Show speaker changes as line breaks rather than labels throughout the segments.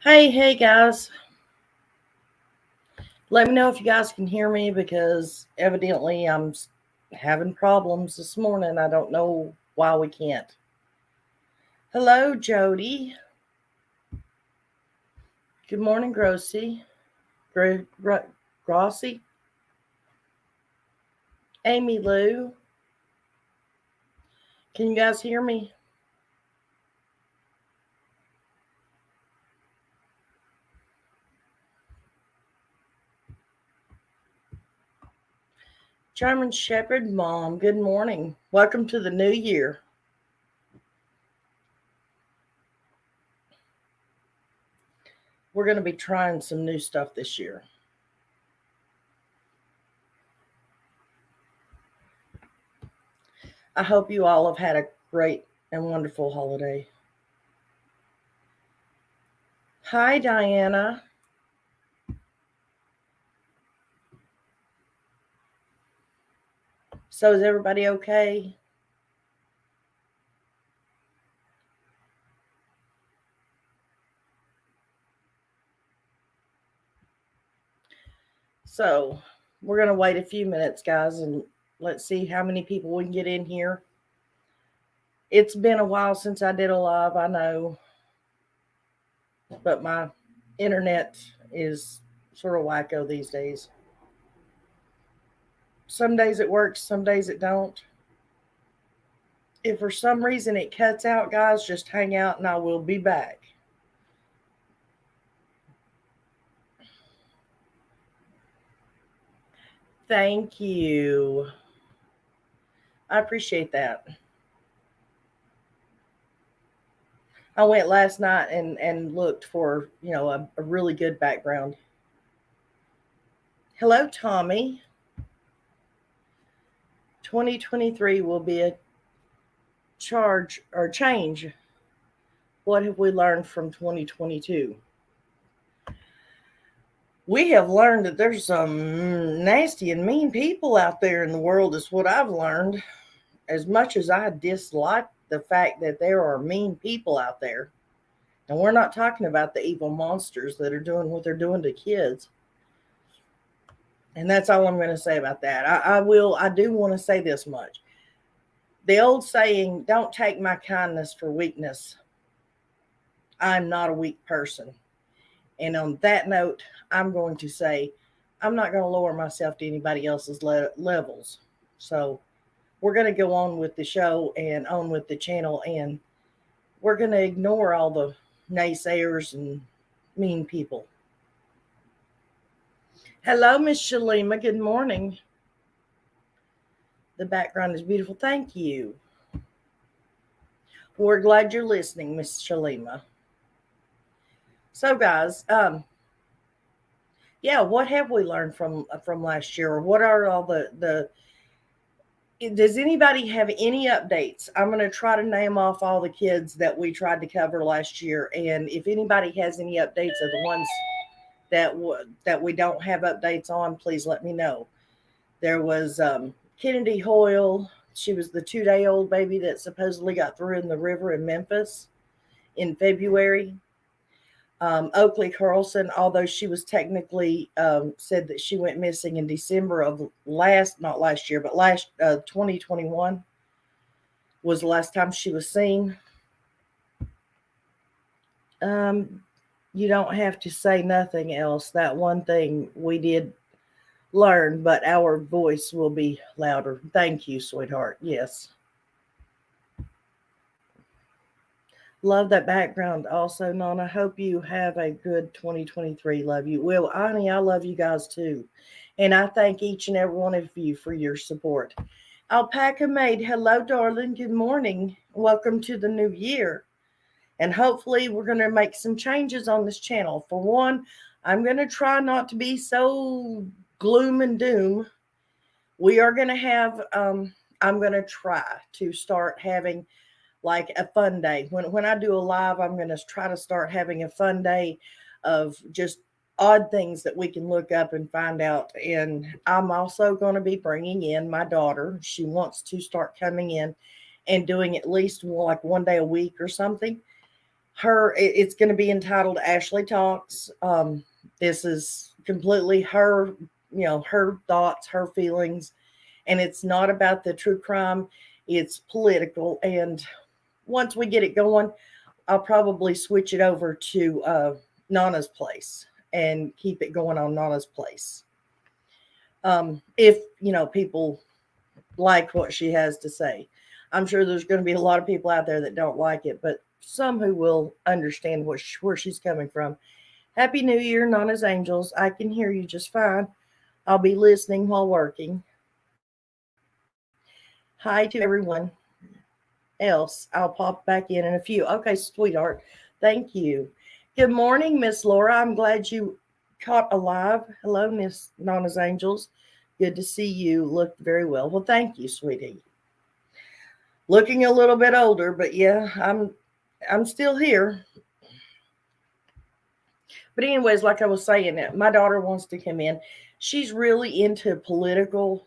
Hey guys. Let me know if you guys can hear me because evidently having problems this morning. I don't know why we can't. Hello, Jody. Good morning, Grossi. Grossi. Amy Lou. Can you guys hear me? German Shepherd Mom, good morning. Welcome to the new year. We're going to be trying some new stuff this year. I hope you all have had a great and wonderful holiday. Hi, Diana. So is everybody okay? So we're going to wait a few minutes, guys, and let's see how many people we can get in here. It's been a while since I did a live, I know, but my internet is sort of wacko these days. Some days it works, some days it don't. If for some reason it cuts out, guys, just hang out and I will be back. Thank you. I appreciate that. I went last night and looked for, a really good background. Hello, Tommy. 2023 will be a charge or change. What have we learned from 2022? We have learned that there's some nasty and mean people out there in the world, is what I've learned. As much as I dislike the fact that there are mean people out there, and we're not talking about the evil monsters that are doing what they're doing to kids. And that's all I'm going to say about that. I do want to say this much. The old saying, don't take my kindness for weakness. I'm not a weak person. And on that note, I'm going to say I'm not going to lower myself to anybody else's levels. So we're going to go on with the show and on with the channel, and we're going to ignore all the naysayers and mean people. Hello, Miss Shalima. Good morning. The background is beautiful. Thank you. We're glad you're listening, Miss Shalima. So, guys, what have we learned from last year? Or what are all the does anybody have any updates? I'm going to try to name off all the kids that we tried to cover last year, and if anybody has any updates of the ones that we don't have updates on, please let me know. There was Kennedy Hoyle. She was the 2-day-old baby that supposedly got through in the river in Memphis in February. Oakley Carlson, although she was technically said that she went missing in December of not last year, but 2021 was the last time she was seen. You don't have to say nothing else. That one thing we did learn, but our voice will be louder. Thank you, sweetheart. Yes. Love that background also, Nona. Hope you have a good 2023. Love you. Well, Ani, I love you guys too. And I thank each and every one of you for your support. Alpaca Maid, hello, darling. Good morning. Welcome to the new year. And hopefully we're going to make some changes on this channel. For one, I'm going to try not to be so gloom and doom. We are going to have, I'm going to try to start having like a fun day. When I do a live, I'm going to try to start having a fun day of just odd things that we can look up and find out. And I'm also going to be bringing in my daughter. She wants to start coming in and doing at least like one day a week or something. It's going to be entitled Ashley Talks. This is completely her, her thoughts, her feelings, and it's not about the true crime. It's political. And once we get it going, I'll probably switch it over to Nana's Place and keep it going on Nana's Place. If, people like what she has to say. I'm sure there's going to be a lot of people out there that don't like it, but some who will understand where she's coming from. Happy New Year, Nana's Angels. I can hear you just fine. I'll be listening while working. Hi to everyone else. I'll pop back in a few. Okay, sweetheart. Thank you. Good morning, Miss Laura. I'm glad you caught alive. Hello, Miss Nana's Angels. Good to see you. Looked very well. Well, thank you, sweetie. Looking a little bit older, but yeah, I'm still here. But anyways, like I was saying, my daughter wants to come in. She's really into political,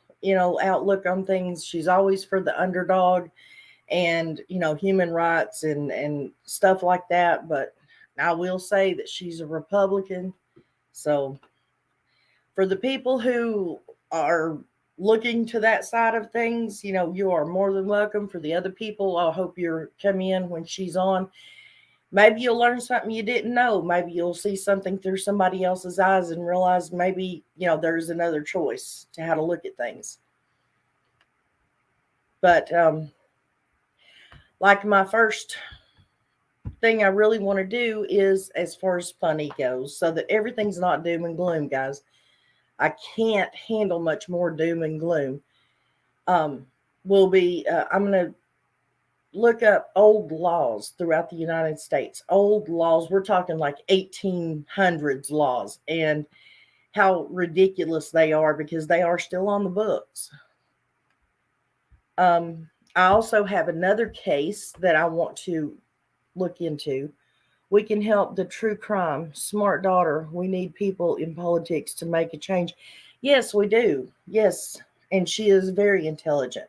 outlook on things. She's always for the underdog and, human rights and stuff like that. But I will say that she's a Republican. So for the people who are looking to that side of things, you are more than welcome. For the other people, I hope you're come in when she's on. Maybe you'll learn something you didn't know. Maybe you'll see something through somebody else's eyes and realize maybe, there's another choice to how to look at things. But like my first thing I really want to do is as far as funny goes, so that everything's not doom and gloom, guys. I can't handle much more doom and gloom. I'm going to look up old laws throughout the United States. Old laws, we're talking like 1800s laws, and how ridiculous they are because they are still on the books. I also have another case that I want to look into. We can help the true crime. Smart daughter. We need people in politics to make a change. Yes, we do. Yes. And she is very intelligent.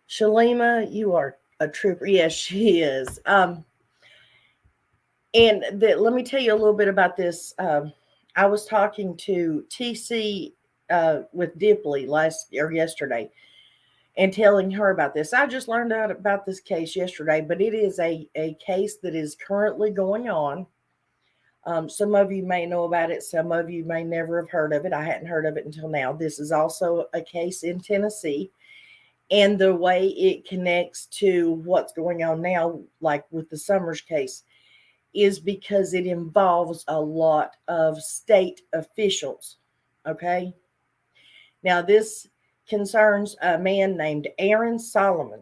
Shalima, you are a trooper. Yes, she is. And let me tell you a little bit about this. I was talking to TC with Dipley yesterday, and telling her about this. I just learned out about this case yesterday, but it is a case that is currently going on. Some of you may know about it. Some of you may never have heard of it. I hadn't heard of it until now. This is also a case in Tennessee. And the way it connects to what's going on now, like with the Summers case, is because it involves a lot of state officials. Okay. Now, this concerns a man named Aaron Solomon.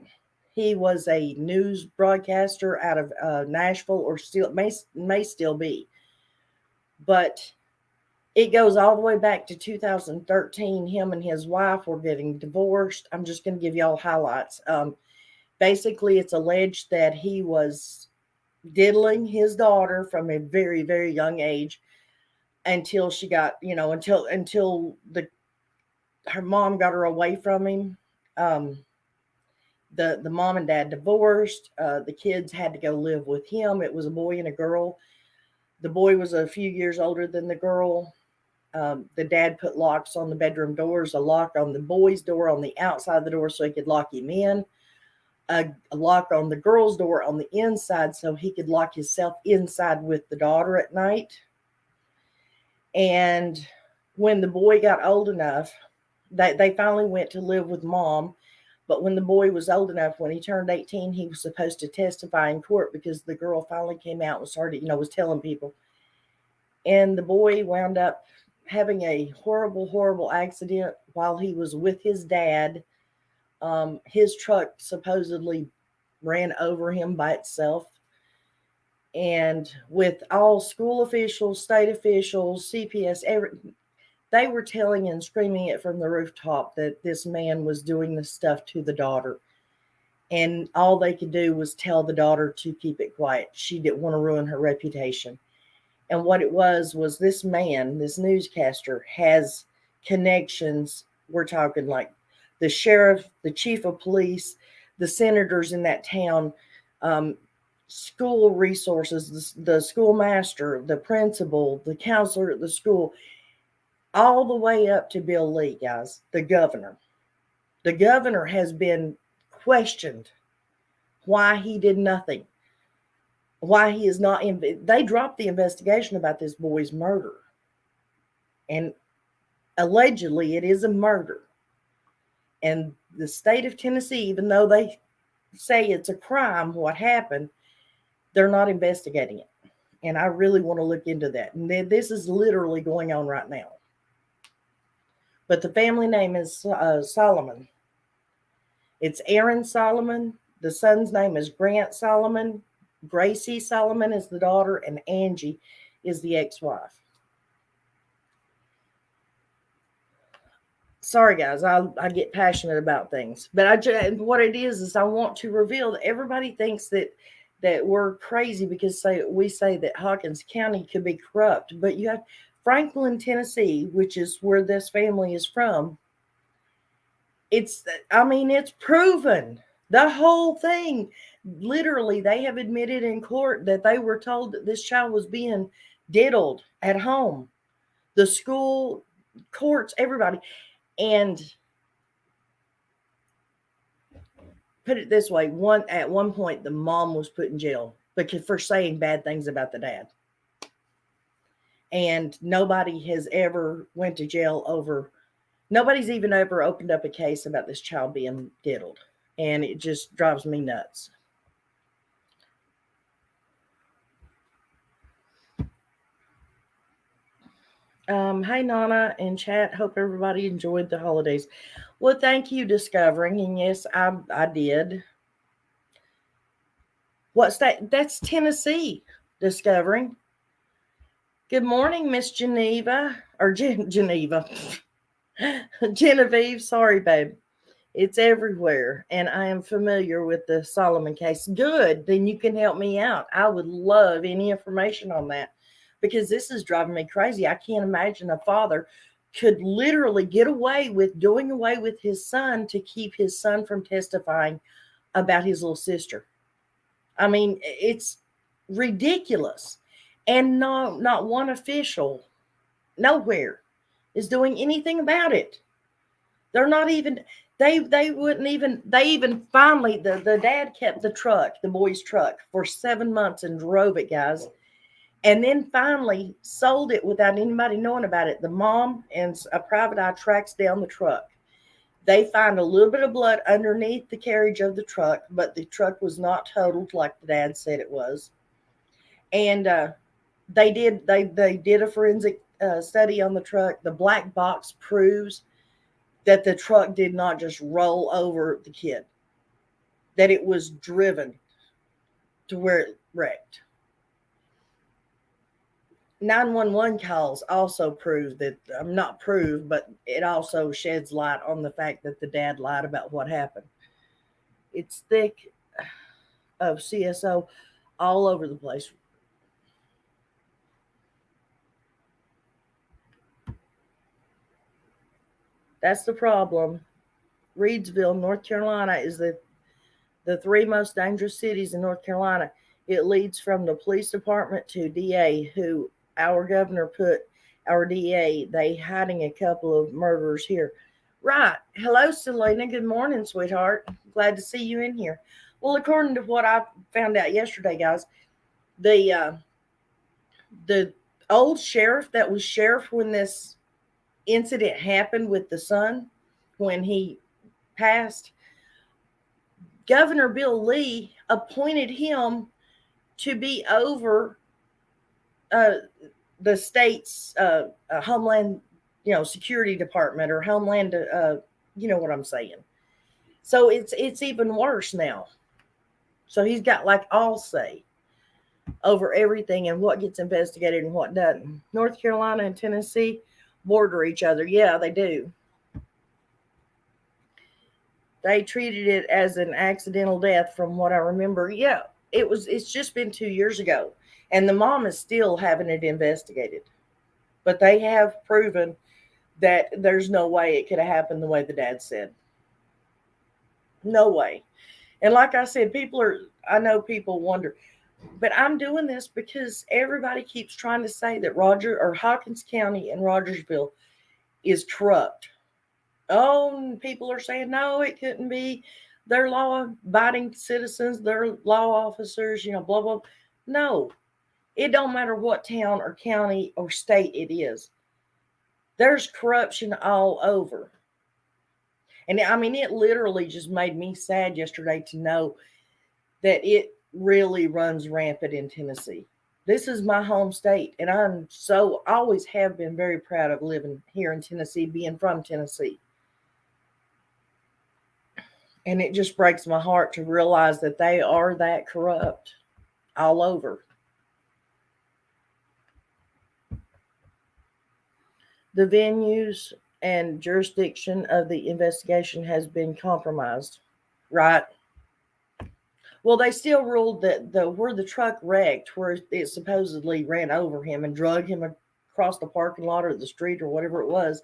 He was a news broadcaster out of Nashville, or still may still be. But it goes all the way back to 2013. Him and his wife were getting divorced. I'm just going to give y'all highlights. Basically, it's alleged that he was diddling his daughter from a very, very young age until she got, until her mom got her away from him. The mom and dad divorced. The kids had to go live with him. It was a boy and a girl. The boy was a few years older than the girl. The dad put locks on the bedroom doors, a lock on the boy's door on the outside of the door so he could lock him in, a lock on the girl's door on the inside so he could lock himself inside with the daughter at night. And when the boy got old enough, they finally went to live with mom. But when the boy was old enough, when he turned 18, he was supposed to testify in court because the girl finally came out and started, was telling people. And the boy wound up having a horrible, horrible accident while he was with his dad. His truck supposedly ran over him by itself. And with all school officials, state officials, CPS, they were telling and screaming it from the rooftop that this man was doing this stuff to the daughter. And all they could do was tell the daughter to keep it quiet. She didn't want to ruin her reputation. And what it was this man, this newscaster, has connections. We're talking like the sheriff, the chief of police, the senators in that town, school resources, the schoolmaster, the principal, the counselor at the school, all the way up to Bill Lee, guys, the governor. The governor has been questioned why he did nothing, why he is not. They dropped the investigation about this boy's murder. And allegedly, it is a murder. And the state of Tennessee, even though they say it's a crime, what happened, they're not investigating it. And I really want to look into that. And this is literally going on right now. But the family name is Solomon. It's Aaron Solomon. The son's name is Grant Solomon. Gracie Solomon is the daughter, and Angie is the ex-wife. Sorry, guys, I get passionate about things, but what it is I want to reveal that everybody thinks that we're crazy because we say that Hawkins County could be corrupt, but you have Franklin, Tennessee, which is where this family is from. It's proven. The whole thing, literally, they have admitted in court that they were told that this child was being diddled at home. The school, courts, everybody. And put it this way, at one point, the mom was put in jail for saying bad things about the dad. And nobody has ever went to jail over, nobody's even ever opened up a case about this child being diddled. And it just drives me nuts. Hey, Nana in chat. Hope everybody enjoyed the holidays. Well, thank you, Discovering. And yes, I did. What state? That's Tennessee, Discovering. Good morning, Miss Geneva. Or Geneva. Genevieve. Sorry, babe. It's everywhere. And I am familiar with the Solomon case. Good. Then you can help me out. I would love any information on that, because this is driving me crazy. I can't imagine a father could literally get away with doing away with his son to keep his son from testifying about his little sister. I mean, it's ridiculous. And not one official nowhere is doing anything about it. They're not even, they wouldn't even, they even finally, the dad kept the truck, the boy's truck, for 7 months and drove it, guys. And then finally sold it without anybody knowing about it. The mom and a private eye tracks down the truck. They find a little bit of blood underneath the carriage of the truck, but the truck was not totaled like the dad said it was. And they did a forensic study on the truck. The black box proves that the truck did not just roll over the kid, that it was driven to where it wrecked. 911 calls also prove that, not prove, but it also sheds light on the fact that the dad lied about what happened. It's thick of CSO all over the place. That's the problem. Reidsville, North Carolina is the 3 most dangerous cities in North Carolina. It leads from the police department to DA, who our governor put our DA, they hiding a couple of murderers here. Right. Hello, Selena. Good morning, sweetheart. Glad to see you in here. Well, according to what I found out yesterday, guys, the old sheriff that was sheriff when this incident happened with the son, when he passed, Governor Bill Lee appointed him to be over the state's Homeland, Security Department, or Homeland, you know what I'm saying. So it's even worse now. So he's got like all say over everything and what gets investigated and what doesn't. North Carolina and Tennessee border each other. Yeah, they do. They treated it as an accidental death from what I remember. Yeah, it's just been 2 years ago. And the mom is still having it investigated. But they have proven that there's no way it could have happened the way the dad said. No way. And like I said, I know people wonder, but I'm doing this because everybody keeps trying to say that Hawkins County and Rogersville is corrupt. Oh, and people are saying, no, it couldn't be. They're law abiding citizens, they're law officers, blah, blah. No, it don't matter what town or county or state it is. There's corruption all over. And I mean, it literally just made me sad yesterday to know that it really runs rampant in Tennessee. This is my home state, and always have been very proud of living here in Tennessee, being from Tennessee. And it just breaks my heart to realize that they are that corrupt all over. The venues and jurisdiction of the investigation has been compromised, right? Well, they still ruled that where the truck wrecked, where it supposedly ran over him and drug him across the parking lot or the street or whatever it was,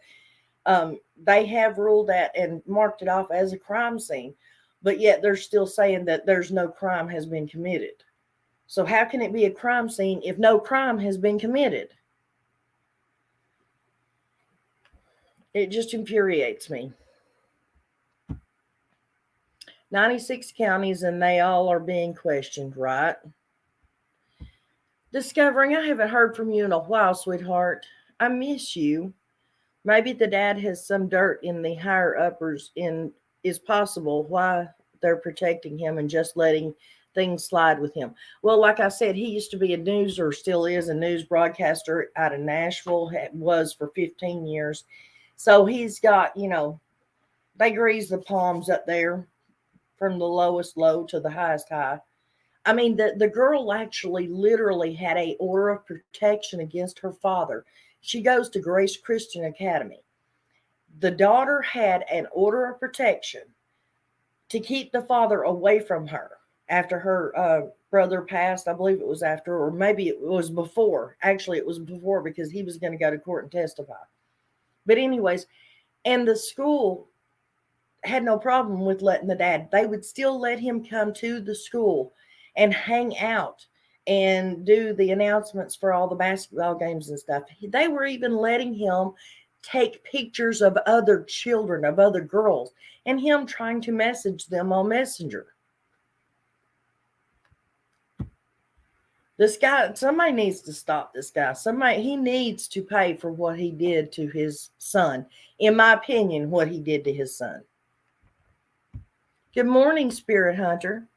they have ruled that and marked it off as a crime scene. But yet they're still saying that there's no crime has been committed. So how can it be a crime scene if no crime has been committed? It just infuriates me. 96 counties and they all are being questioned, right? Discovering, I haven't heard from you in a while, sweetheart. I miss you. Maybe the dad has some dirt in the higher uppers is possible why they're protecting him and just letting things slide with him. Well, like I said, he used to be still is a news broadcaster out of Nashville, was for 15 years. So he's got, they grease the palms up there from the lowest low to the highest high. I mean, the girl actually literally had a order of protection against her father. She goes to Grace Christian Academy. The daughter had an order of protection to keep the father away from her after her brother passed. I believe it was after, or maybe it was before. Actually, it was before because he was going to go to court and testify. But anyways, and the school had no problem with letting the dad. They would still let him come to the school and hang out and do the announcements for all the basketball games and stuff. They were even letting him take pictures of other children, of other girls, and him trying to message them on Messenger. This guy, somebody needs to stop this guy. He needs to pay for what he did to his son. In my opinion, what he did to his son. Good morning, Spirit Hunter.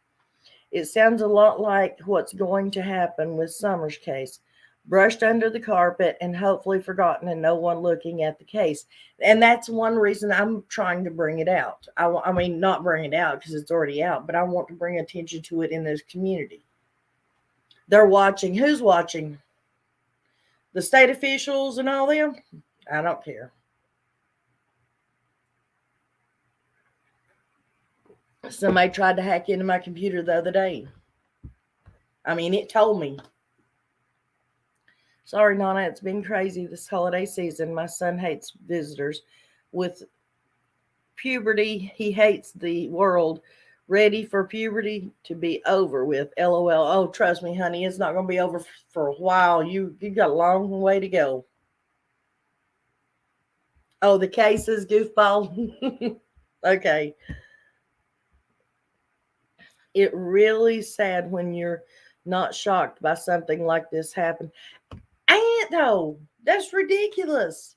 It sounds a lot like what's going to happen with Summers' case. Brushed under the carpet and hopefully forgotten and no one looking at the case. And that's one reason I'm trying to bring it out. I mean, not bring it out because it's already out, but I want to bring attention to it in this community. They're watching. Who's watching? The state officials and all them? I don't care. Somebody tried to hack into my computer the other day. I mean, it told me. Sorry, Nana, it's been crazy this holiday season. My son hates visitors. With puberty, he hates the world. Ready for puberty to be over with. LOL. Oh, trust me, honey, it's not going to be over for a while. You got a long way to go. Oh, the cases, goofball. Okay. It really sad when you're not shocked by something like this happen. Ain't though. That's ridiculous.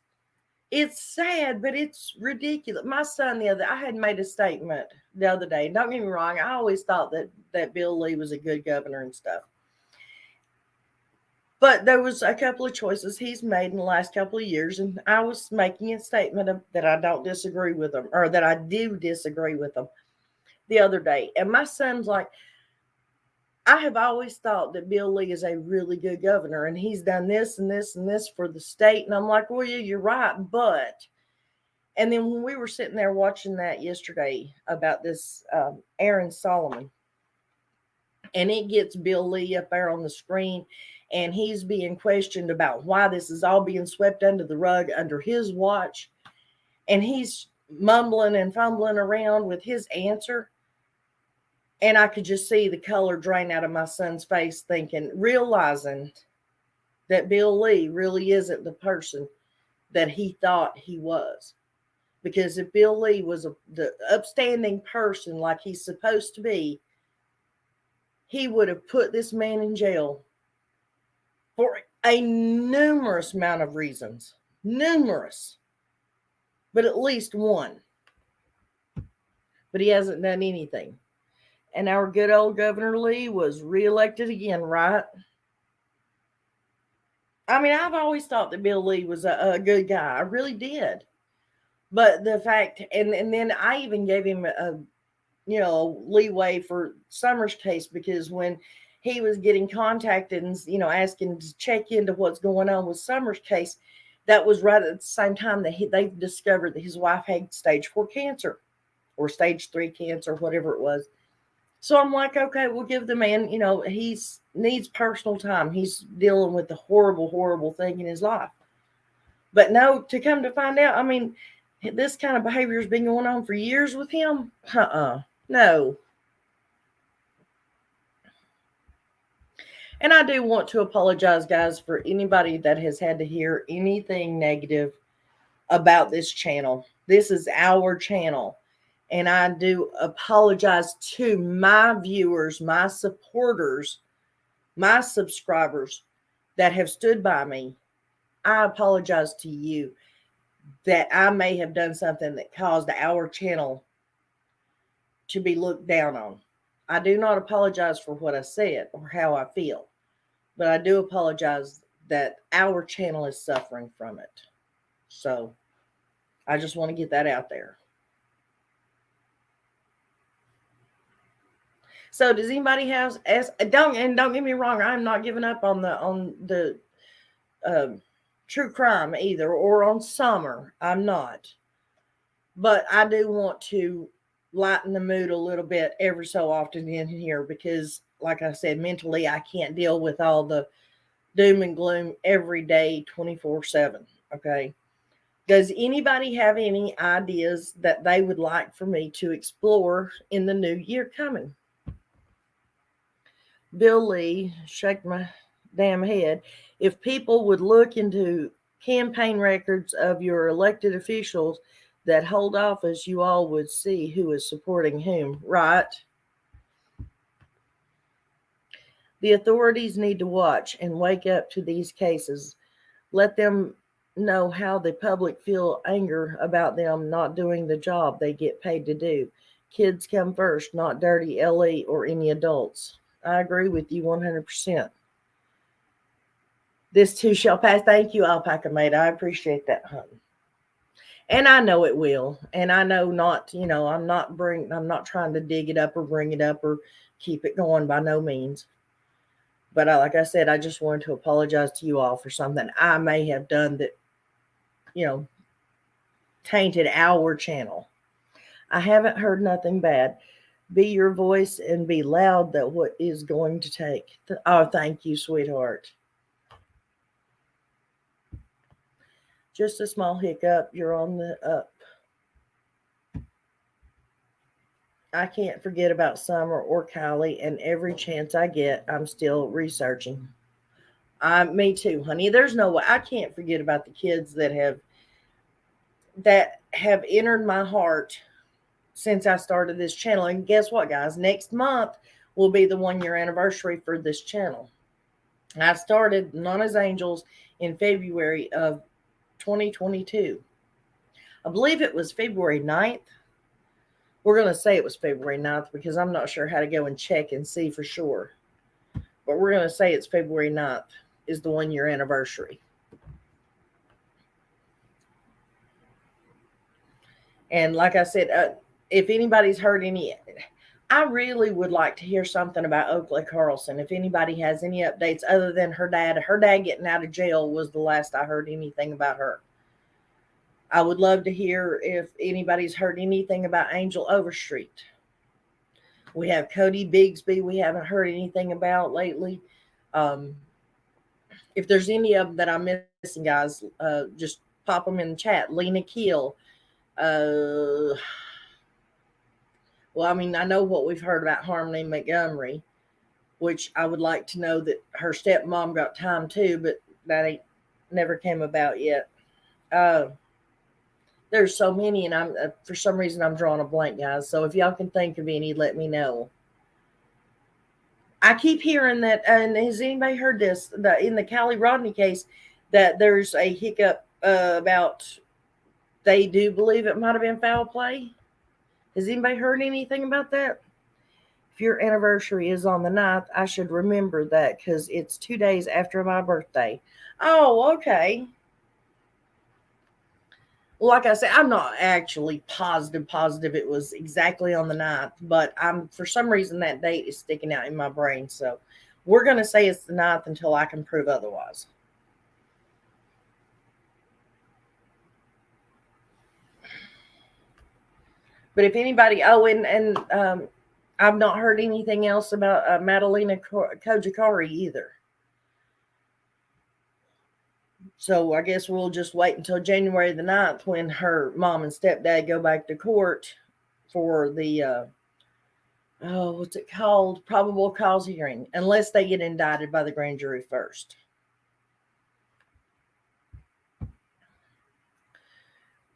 It's sad, but it's ridiculous. My son I had made a statement the other day. Don't get me wrong. I always thought that Bill Lee was a good governor and stuff. But there was a couple of choices he's made in the last couple of years, and I was making a statement that I don't disagree with him, or that I do disagree with him the other day. And my son's like, I have always thought that Bill Lee is a really good governor, and he's done this and this and this for the state. And I'm like, well, yeah, you're right. But, and then when we were sitting there watching that yesterday about this Aaron Solomon, and it gets Bill Lee up there on the screen, and he's being questioned about why this is all being swept under the rug under his watch. And he's mumbling and fumbling around with his answer. And I could just see the color drain out of my son's face, realizing that Bill Lee really isn't the person that he thought he was. Because if Bill Lee was the upstanding person like he's supposed to be, he would have put this man in jail for a numerous amount of reasons. Numerous. But at least one. But he hasn't done anything. And our good old Governor Lee was reelected again, right? I mean, I've always thought that Bill Lee was a good guy. I really did. But the fact, and then I even gave him a leeway for Summers' case, because when he was getting contacted and, asking to check into what's going on with Summers' case, that was right at the same time that they discovered that his wife had stage 4 cancer or stage 3 cancer, whatever it was. So I'm like, okay, we'll give the man, he needs personal time. He's dealing with the horrible, horrible thing in his life. But no, to come to find out, I mean, this kind of behavior has been going on for years with him. No. And I do want to apologize, guys, for anybody that has had to hear anything negative about this channel. This is our channel. And I do apologize to my viewers, my supporters, my subscribers that have stood by me. I apologize to you that I may have done something that caused our channel to be looked down on. I do not apologize for what I said or how I feel, but I do apologize that our channel is suffering from it. So I just want to get that out there. So does anybody have don't get me wrong, I'm not giving up on the true crime either, or on Summer. I'm not. But I do want to lighten the mood a little bit every so often in here, because like I said, mentally I can't deal with all the doom and gloom every day 24/7. Okay. Does anybody have any ideas that they would like for me to explore in the new year coming? Bill Lee, shake my damn head. If people would look into campaign records of your elected officials that hold office, you all would see who is supporting whom, right? The authorities need to watch and wake up to these cases. Let them know how the public feel anger about them not doing the job they get paid to do. Kids come first, not dirty LE or any adults. I agree with you 100%. This too shall pass. Thank you, Alpaca Mate. I appreciate that, honey. And I know it will. And I know not, I'm not trying to dig it up or bring it up or keep it going, by no means. But like I said, I just wanted to apologize to you all for something I may have done that, tainted our channel. I haven't heard nothing bad. Be your voice and be loud. That what is going to take. Oh, thank you, sweetheart. Just a small hiccup. You're on the up. I can't forget about Summer or Kylie, and every chance I get, I'm still researching. Me too, honey. There's no way I can't forget about the kids that have entered my heart since I started this channel. And guess what, guys? Next month will be the 1-year anniversary for this channel. I started Nana's Angels in February of 2022. I believe it was February 9th. We're going to say it was February 9th because I'm not sure how to go and check and see for sure. But we're going to say it's February 9th is the 1-year anniversary. And like I said, if anybody's heard any, I really would like to hear something about Oakley Carlson. If anybody has any updates other than her dad getting out of jail was the last I heard anything about her. I would love to hear if anybody's heard anything about Angel Overstreet. We have Cody Bigsby we haven't heard anything about lately. If there's any of them that I'm missing, guys, just pop them in the chat. Lena Keel. Well, I mean, I know what we've heard about Harmony Montgomery, which I would like to know that her stepmom got time too, but that ain't never came about yet. Uh, there's so many, and I'm for some reason I'm drawing a blank, guys. So if y'all can think of any, let me know. I keep hearing that, and has anybody heard this? In the Callie Rodney case, that there's a hiccup about they do believe it might have been foul play. Has anybody heard anything about that? If your anniversary is on the 9th, I should remember that because it's 2 days after my birthday. Oh, okay. Like I said, I'm not actually positive it was exactly on the 9th, but I'm for some reason that date is sticking out in my brain. So we're going to say it's the 9th until I can prove otherwise. But if anybody, I've not heard anything else about Madalena Kojakari either. So I guess we'll just wait until January the 9th when her mom and stepdad go back to court for the, what's it called? Probable cause hearing, unless they get indicted by the grand jury first.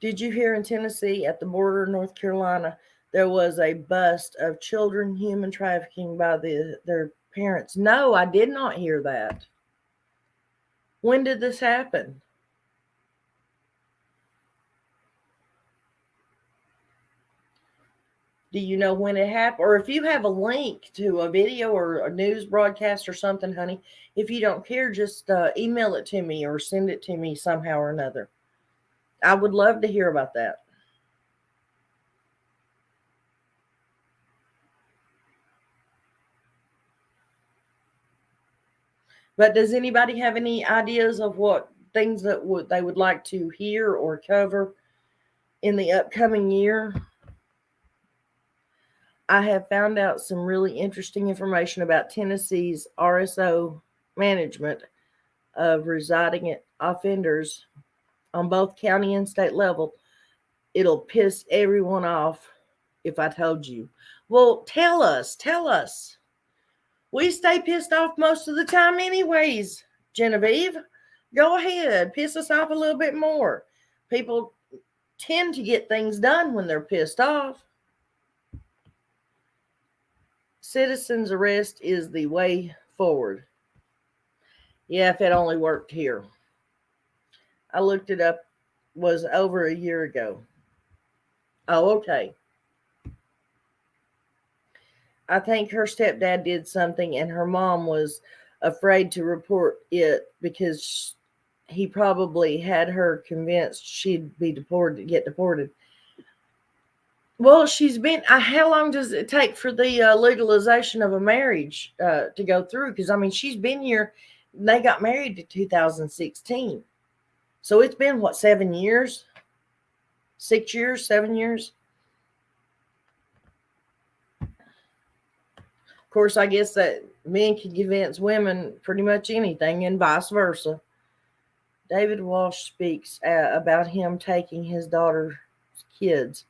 Did you hear in Tennessee at the border of North Carolina, there was a bust of children human trafficking by their parents? No, I did not hear that. When did this happen? Do you know when it happened? Or if you have a link to a video or a news broadcast or something, honey, if you don't care, just email it to me or send it to me somehow or another. I would love to hear about that. But does anybody have any ideas of what things that they would like to hear or cover in the upcoming year? I have found out some really interesting information about Tennessee's RSO management of residing offenders on both county and state level. It'll piss everyone off if I told you. Well, tell us. We stay pissed off most of the time, anyways. Genevieve, go ahead, piss us off a little bit more. People tend to get things done when they're pissed off. Citizen's arrest is the way forward. Yeah, if it only worked here. I looked it up, was over a year ago. Oh, okay. I think her stepdad did something and her mom was afraid to report it because he probably had her convinced she'd be deported, get deported. Well, she's been. How long does it take for the legalization of a marriage to go through? Because I mean, she's been here. They got married in 2016, so it's been what, 7 years, 6 years, 7 years. Of course, I guess that men can convince women pretty much anything, and vice versa. David Walsh speaks about him taking his daughter's kids.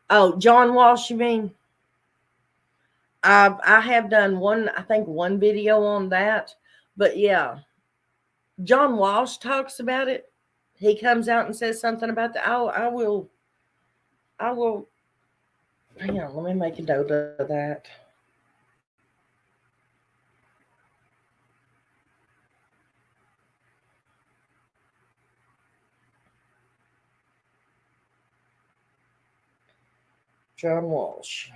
Oh, John Walsh, you mean? I have done one video on that, but yeah, John Walsh talks about it. He comes out and says something about that. I will. Hang on, let me make a note of that. John Walsh.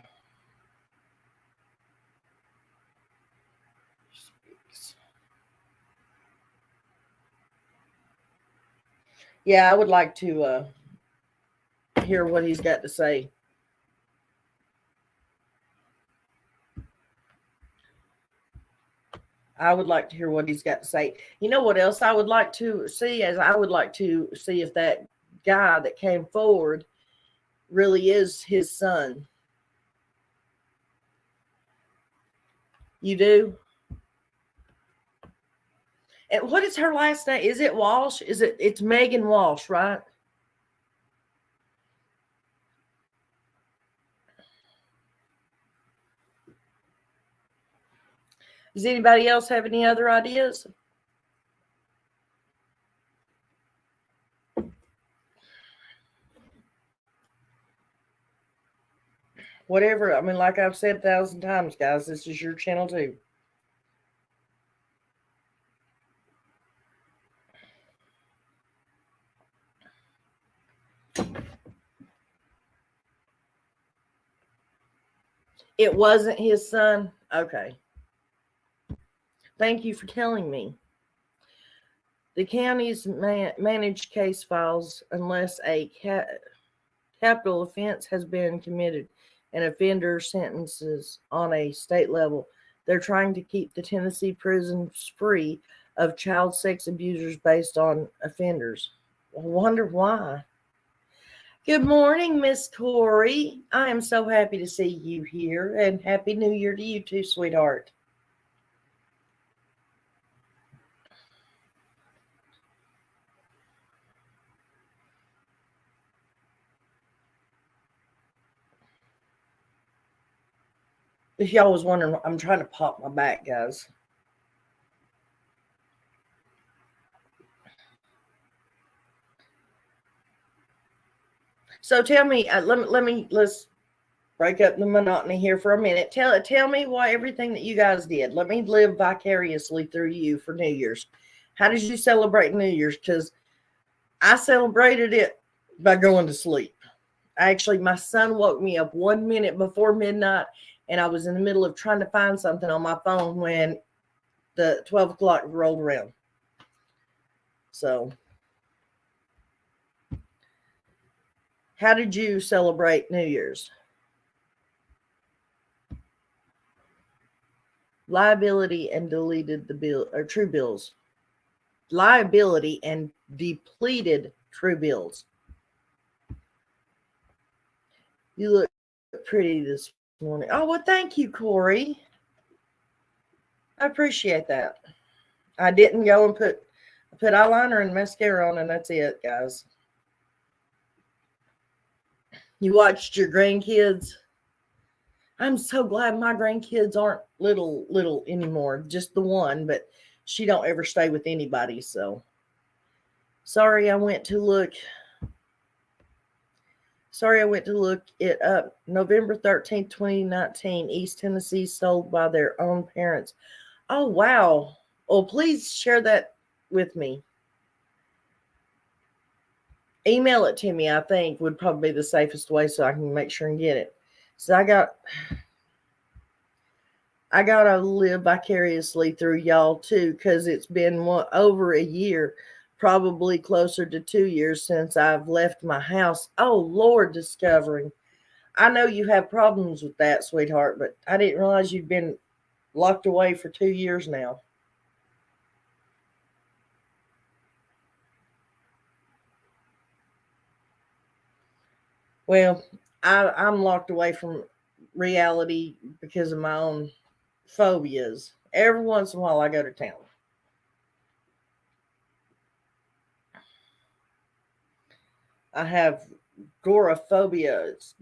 Yeah, I would like to hear what he's got to say. I would like to hear what he's got to say. You know what else I would like to see? As I would like to see if that guy that came forward really is his son. You do? And what is her last name? Is it Walsh? It's Megan Walsh, right? Does anybody else have any other ideas? Whatever. I mean, like I've said 1,000 times, guys, this is your channel too. It wasn't his son? Okay. Thank you for telling me. The counties manage case files unless a capital offense has been committed and offender sentences on a state level. They're trying to keep the Tennessee prisons free of child sex abusers based on offenders. I wonder why. Good morning, Miss Corey. I am so happy to see you here, and Happy New Year to you too, sweetheart. If y'all was wondering, I'm trying to pop my back, guys. So tell me, let's break up the monotony here for a minute. Tell me why everything that you guys did. Let me live vicariously through you for New Year's. How did you celebrate New Year's? Because I celebrated it by going to sleep. Actually, my son woke me up 1 minute before midnight, and I was in the middle of trying to find something on my phone when the 12 o'clock rolled around. So, how did you celebrate New Year's? Liability and deleted the bill or true bills. Liability and depleted true bills. You look pretty this morning. Oh, well, thank you, Corey. I appreciate that. I didn't go and put eyeliner and mascara on, and that's it, guys. You watched your grandkids. I'm so glad my grandkids aren't little anymore. Just the one, but she don't ever stay with anybody. So sorry, I went to look it up. November 13th, 2019, East Tennessee sold by their own parents. Oh, wow. Well, please share that with me. Email it to me, I think, would probably be the safest way so I can make sure and get it. So I gotta live vicariously through y'all too, because it's been over a year, probably closer to 2 years since I've left my house. Oh, Lord, discovering. I know you have problems with that, sweetheart, but I didn't realize you'd been locked away for 2 years now. Well, I'm locked away from reality because of my own phobias. Every once in a while, I go to town. I have agoraphobia. It's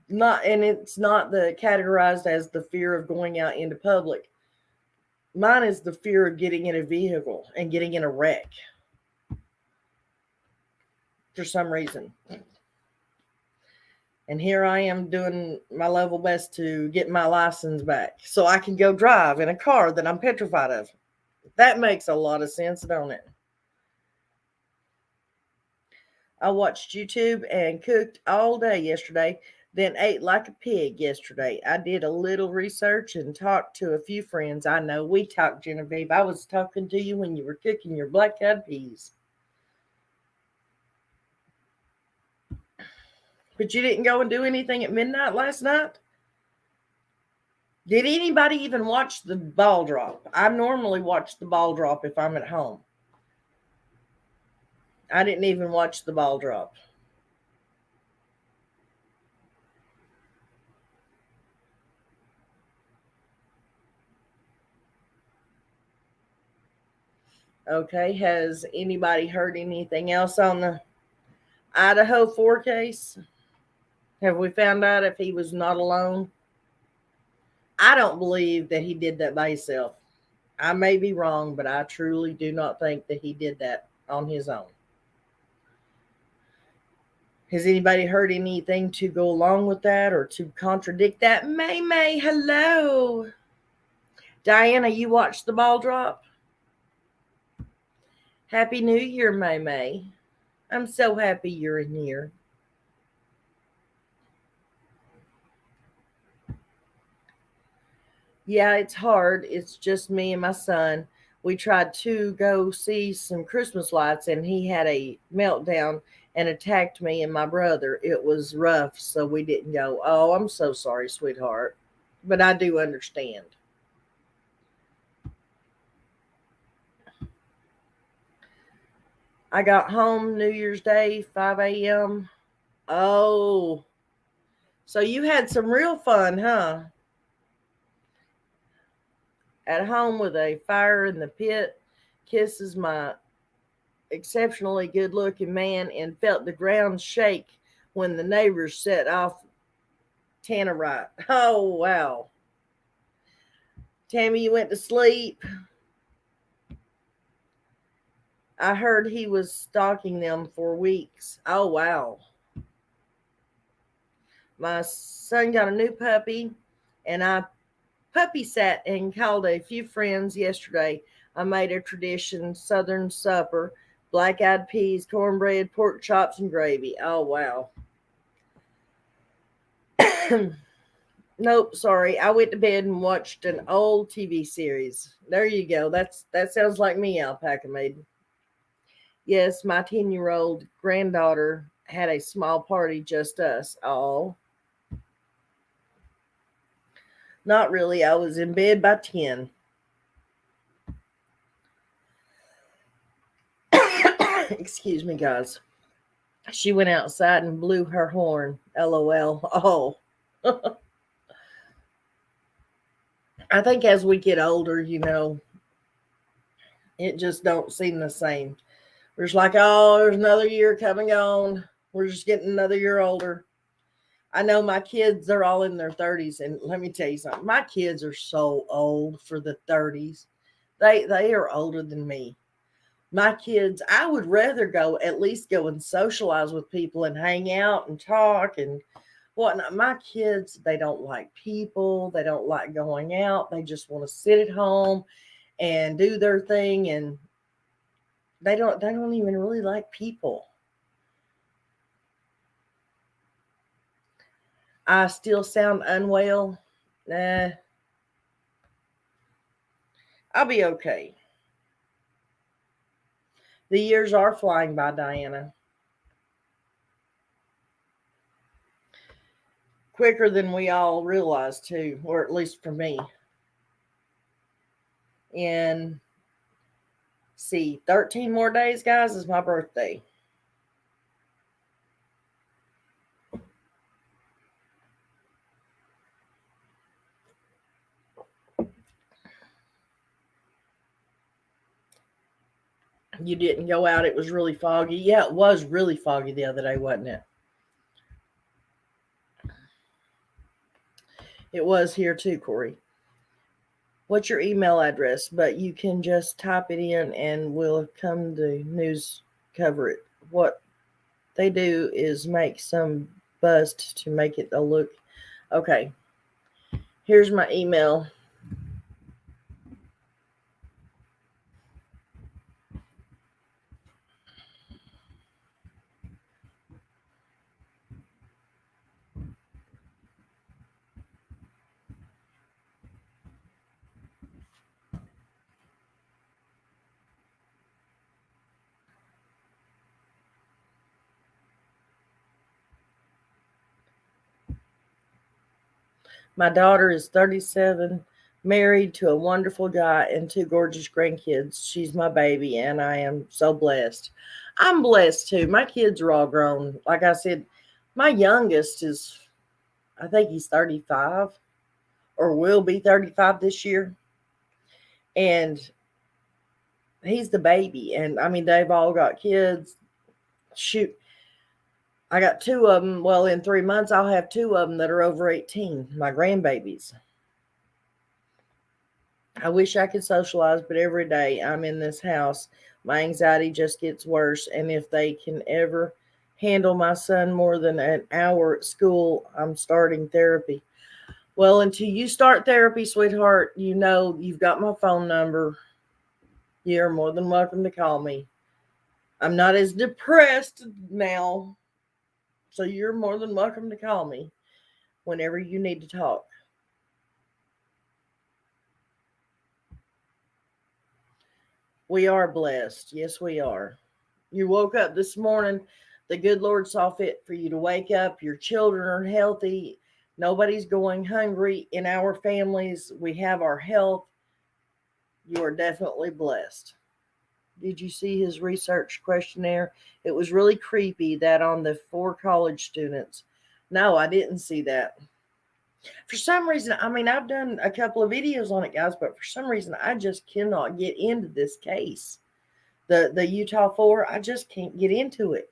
not the categorized as the fear of going out into public. Mine is the fear of getting in a vehicle and getting in a wreck for some reason. And here I am doing my level best to get my license back so I can go drive in a car that I'm petrified of. That makes a lot of sense, don't it? I watched YouTube and cooked all day yesterday, then ate like a pig yesterday. I did a little research and talked to a few friends I know. We talked, Genevieve. I was talking to you when you were cooking your black-eyed peas. But you didn't go and do anything at midnight last night? Did anybody even watch the ball drop? I normally watch the ball drop if I'm at home. I didn't even watch the ball drop. Okay, has anybody heard anything else on the Idaho 4 case? Have we found out if he was not alone? I don't believe that he did that by himself. I may be wrong, but I truly do not think that he did that on his own. Has anybody heard anything to go along with that or to contradict that? May, hello. Diana, you watched the ball drop? Happy New Year, May. I'm so happy you're in here. Yeah, it's hard. It's just me and my son. We tried to go see some Christmas lights and he had a meltdown and attacked me and my brother. It was rough, so we didn't go. Oh, I'm so sorry, sweetheart. But I do understand. I got home New Year's Day, 5 a.m. Oh, so you had some real fun, huh? At home with a fire in the pit, kisses my exceptionally good looking man, and felt the ground shake when the neighbors set off Tannerite. Oh, wow. Tammy, you went to sleep. I heard he was stalking them for weeks. Oh, wow. My son got a new puppy, and I puppy sat and called a few friends yesterday. I made a tradition Southern supper, black eyed peas, cornbread, pork chops, and gravy. Oh, wow. Nope, sorry. I went to bed and watched an old TV series. There you go. That sounds like me, Alpaca Maiden. Yes, my 10-year-old granddaughter had a small party, just us. Oh, not really. I was in bed by 10. Excuse me, guys. She went outside and blew her horn. LOL. Oh. I think as we get older, it just don't seem the same. We're just like, oh, there's another year coming on. We're just getting another year older. I know my kids, they're all in their 30s. And let me tell you something. My kids are so old for the 30s. They are older than me. My kids, I would rather at least go and socialize with people and hang out and talk and whatnot. My kids, they don't like people. They don't like going out. They just want to sit at home and do their thing. And they don't even really like people. I still sound unwell. Nah, I'll be okay. The years are flying by, Diana. Quicker than we all realize, too, or at least for me. And see, 13 more days, guys, is my birthday. You didn't go out. It was really foggy. Yeah, it was really foggy the other day, wasn't it? It was here too, Corey. What's your email address? But you can just type it in and we'll come to news cover it. What they do is make some bust to make it a look. Okay, here's my email. My daughter is 37, married to a wonderful guy, and two gorgeous grandkids. She's my baby, and I am so blessed. I'm blessed too. My kids are all grown. Like I said, my youngest is, I think he's 35 or will be 35 this year. And he's the baby. And I mean, they've all got kids. Shoot, I got two of them. Well, in 3 months, I'll have two of them that are over 18, my grandbabies. I wish I could socialize, but every day I'm in this house, my anxiety just gets worse. And if they can ever handle my son more than an hour at school, I'm starting therapy. Well, until you start therapy, sweetheart, you know you've got my phone number. You're more than welcome to call me. I'm not as depressed now, so you're more than welcome to call me whenever you need to talk. We are blessed. Yes, we are. You woke up this morning. The good Lord saw fit for you to wake up. Your children are healthy. Nobody's going hungry in our families. We have our health. You are definitely blessed. Did you see his research questionnaire? It was really creepy that on the 4 college students. No, I didn't see that. For some reason, I mean, I've done a couple of videos on it, guys, but for some reason, I just cannot get into this case. The Utah 4, I just can't get into it.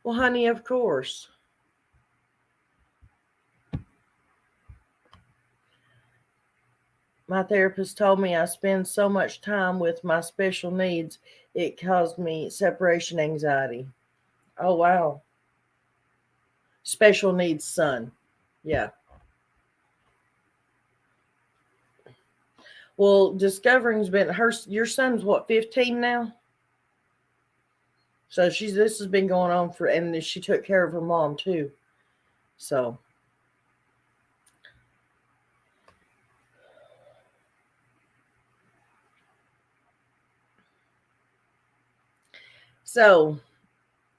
Well, honey, of course. My therapist told me I spend so much time with my special needs, it caused me separation anxiety. Oh, wow. Special needs son. Yeah. Well, discovering's been your son's what, 15 now? So this has been going on and she took care of her mom too. So so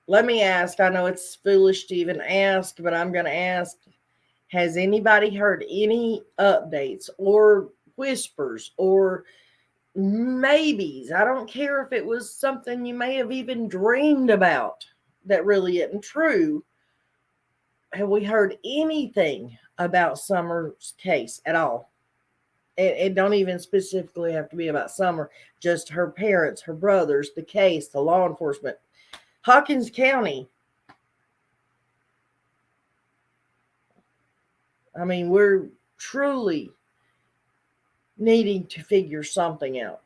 let me ask. I know it's foolish to even ask, but I'm gonna ask. Has anybody heard any updates or whispers or maybes? I don't care if it was something you may have even dreamed about that really isn't true. Have we heard anything about Summer's case at all? It don't even specifically have to be about Summer, just her parents, her brothers, the case, the law enforcement. Hawkins County. I mean, we're truly needing to figure something out.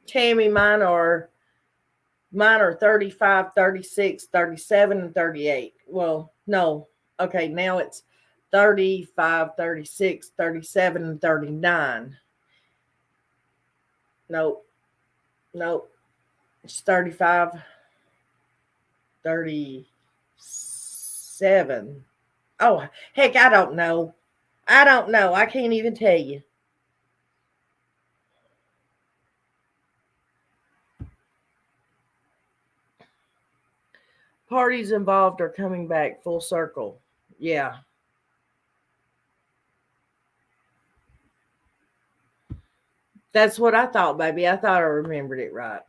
Tammy, mine are 35, 36, 37, and 38. Well, no. Okay, now it's 35, 36, 37, and 39. Nope. Nope. It's 35, 37. Oh, heck, I don't know. I don't know. I can't even tell you. Parties involved are coming back full circle. Yeah. That's what I thought, baby. I thought I remembered it right.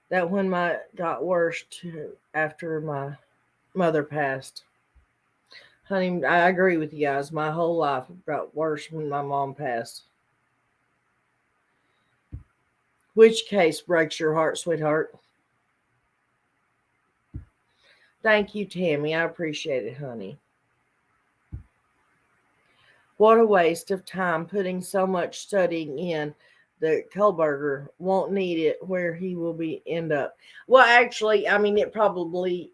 That one got worse too after my mother passed. Honey, I agree with you guys. My whole life got worse when my mom passed. Which case breaks your heart, sweetheart? Thank you, Tammy. I appreciate it, honey. What a waste of time putting so much studying in that Kohlberger won't need it where he will be end up. Well, actually, I mean, it probably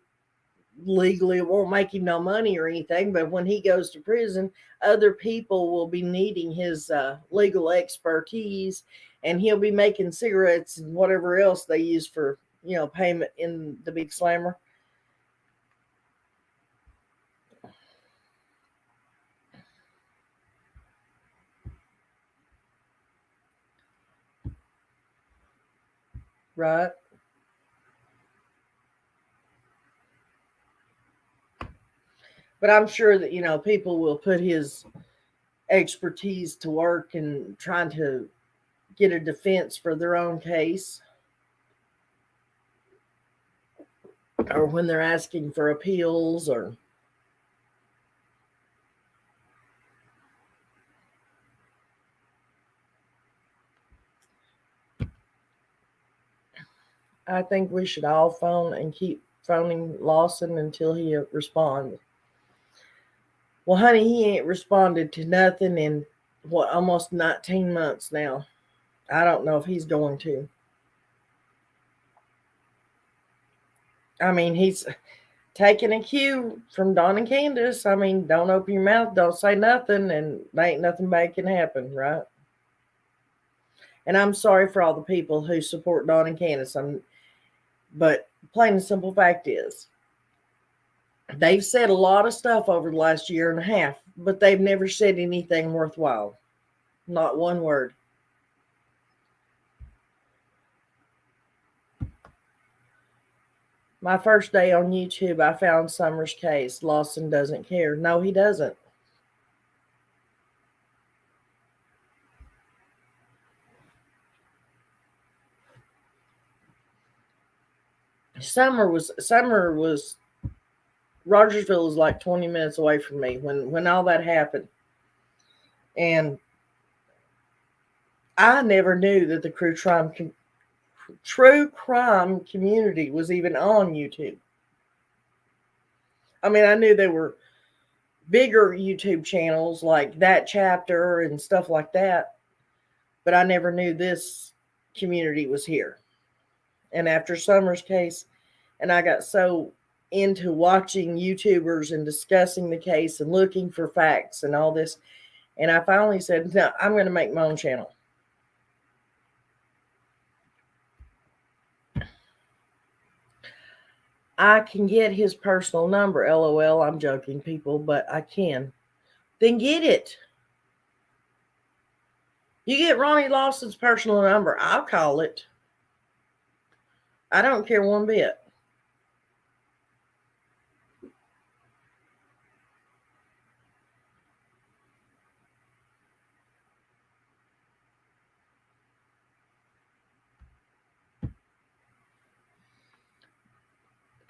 legally it won't make him no money or anything, but when he goes to prison, other people will be needing his legal expertise, and he'll be making cigarettes and whatever else they use for payment in the big slammer. Right. But I'm sure that people will put his expertise to work and trying to get a defense for their own case, or when they're asking for appeals, or I think we should all phone and keep phoning Lawson until he responds. Well, honey, he ain't responded to nothing in what, almost 19 months now. I don't know if he's going to. I mean, he's taking a cue from Don and Candace. I mean, don't open your mouth, don't say nothing, and there ain't nothing bad can happen, right? And I'm sorry for all the people who support Don and Candace. But plain and simple fact is, they've said a lot of stuff over the last year and a half, but they've never said anything worthwhile. Not one word. My first day on YouTube, I found Summer's case. Lawson doesn't care. No, he doesn't. Summer was Rogersville was like 20 minutes away from me when all that happened. And I never knew that the true crime community was even on YouTube. I mean, I knew there were bigger YouTube channels like That Chapter and stuff like that, but I never knew this community was here. And after Summer's case, and I got so into watching YouTubers and discussing the case and looking for facts and all this, and I finally said, no, I'm going to make my own channel. I can get his personal number. LOL, I'm joking, people, but I can. Then get it. You get Ronnie Lawson's personal number, I'll call it. I don't care one bit.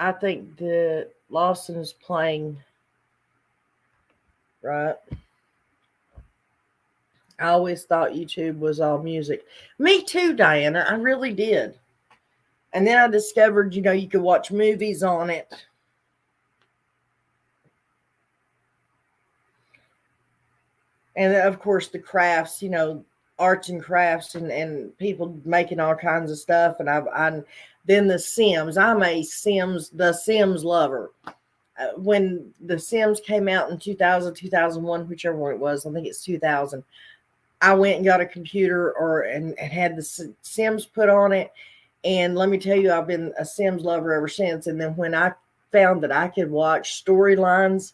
I think that Lawson is playing, right? I always thought YouTube was all music. Me too, Diana. I really did. And then I discovered, you could watch movies on it. And of course, the crafts, arts and crafts and people making all kinds of stuff. And I'm then the Sims. I'm the Sims lover. When the Sims came out in 2000, 2001, whichever one it was, I think it's 2000. I went and got a computer and had the Sims put on it. And let me tell you, I've been a Sims lover ever since. And then when I found that I could watch storylines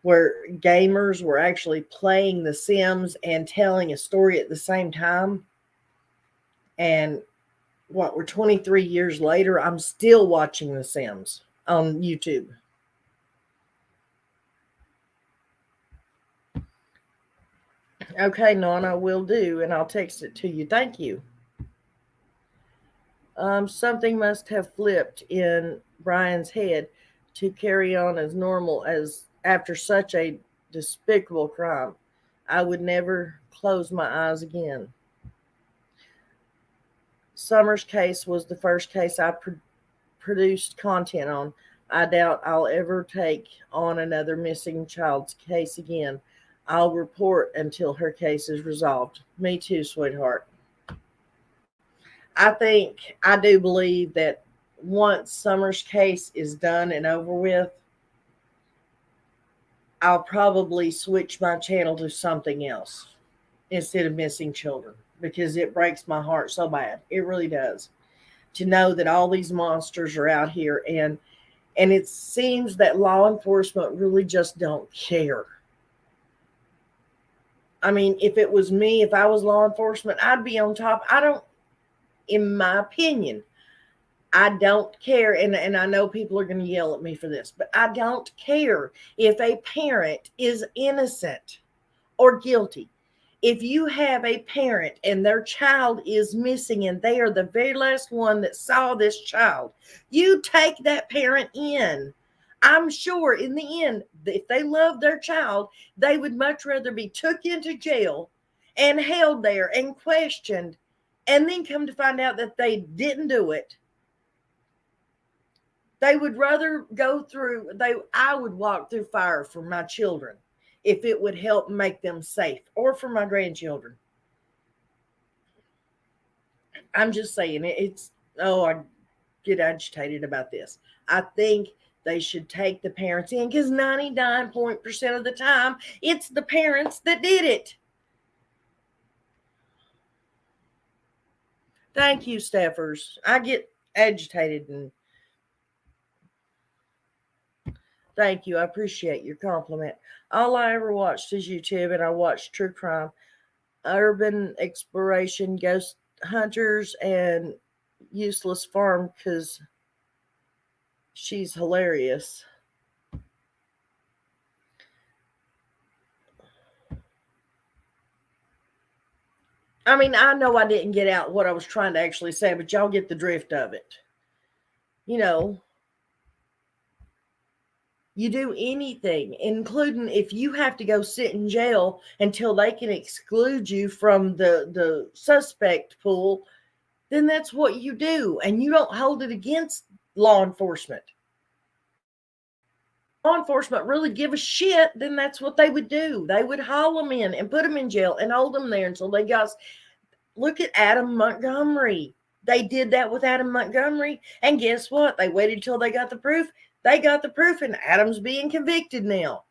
where gamers were actually playing The Sims and telling a story at the same time, and we're 23 years later, I'm still watching The Sims on YouTube. Okay, Nana, will do, and I'll text it to you. Thank you. Something must have flipped in Brian's head to carry on as normal as after such a despicable crime. I would never close my eyes again. Summer's case was the first case I produced content on. I doubt I'll ever take on another missing child's case again. I'll report until her case is resolved. Me too, sweetheart. I do believe that once Summer's case is done and over with, I'll probably switch my channel to something else instead of missing children, because it breaks my heart so bad. It really does, to know that all these monsters are out here, and it seems that law enforcement really just don't care. I mean, if it was me, if I was law enforcement, I'd be on top. In my opinion, I don't care, and I know people are going to yell at me for this, but I don't care if a parent is innocent or guilty. If you have a parent and their child is missing and they are the very last one that saw this child, you take that parent in. I'm sure in the end, if they love their child, they would much rather be took into jail and held there and questioned, and then come to find out that they didn't do it, They would rather go through, I would walk through fire for my children if it would help make them safe, or for my grandchildren. I'm just saying it's, oh, I get agitated about this. I think they should take the parents in, because 99% of the time it's the parents that did it. Thank you, staffers. I get agitated, and thank you. I appreciate your compliment. All I ever watched is YouTube, and I watched true crime, urban exploration, ghost hunters, and useless farm, because she's hilarious. I mean, I know I didn't get out what I was trying to actually say, but y'all get the drift of it. You know, you do anything, including if you have to go sit in jail until they can exclude you from the suspect pool, then that's what you do. And you don't hold it against law enforcement. Law enforcement really give a shit, then that's what they would do. They would haul them in and put them in jail and hold them there until they got. Look at Adam Montgomery. They did that with Adam Montgomery. And guess what? They waited till they got the proof. They got the proof, and Adam's being convicted now.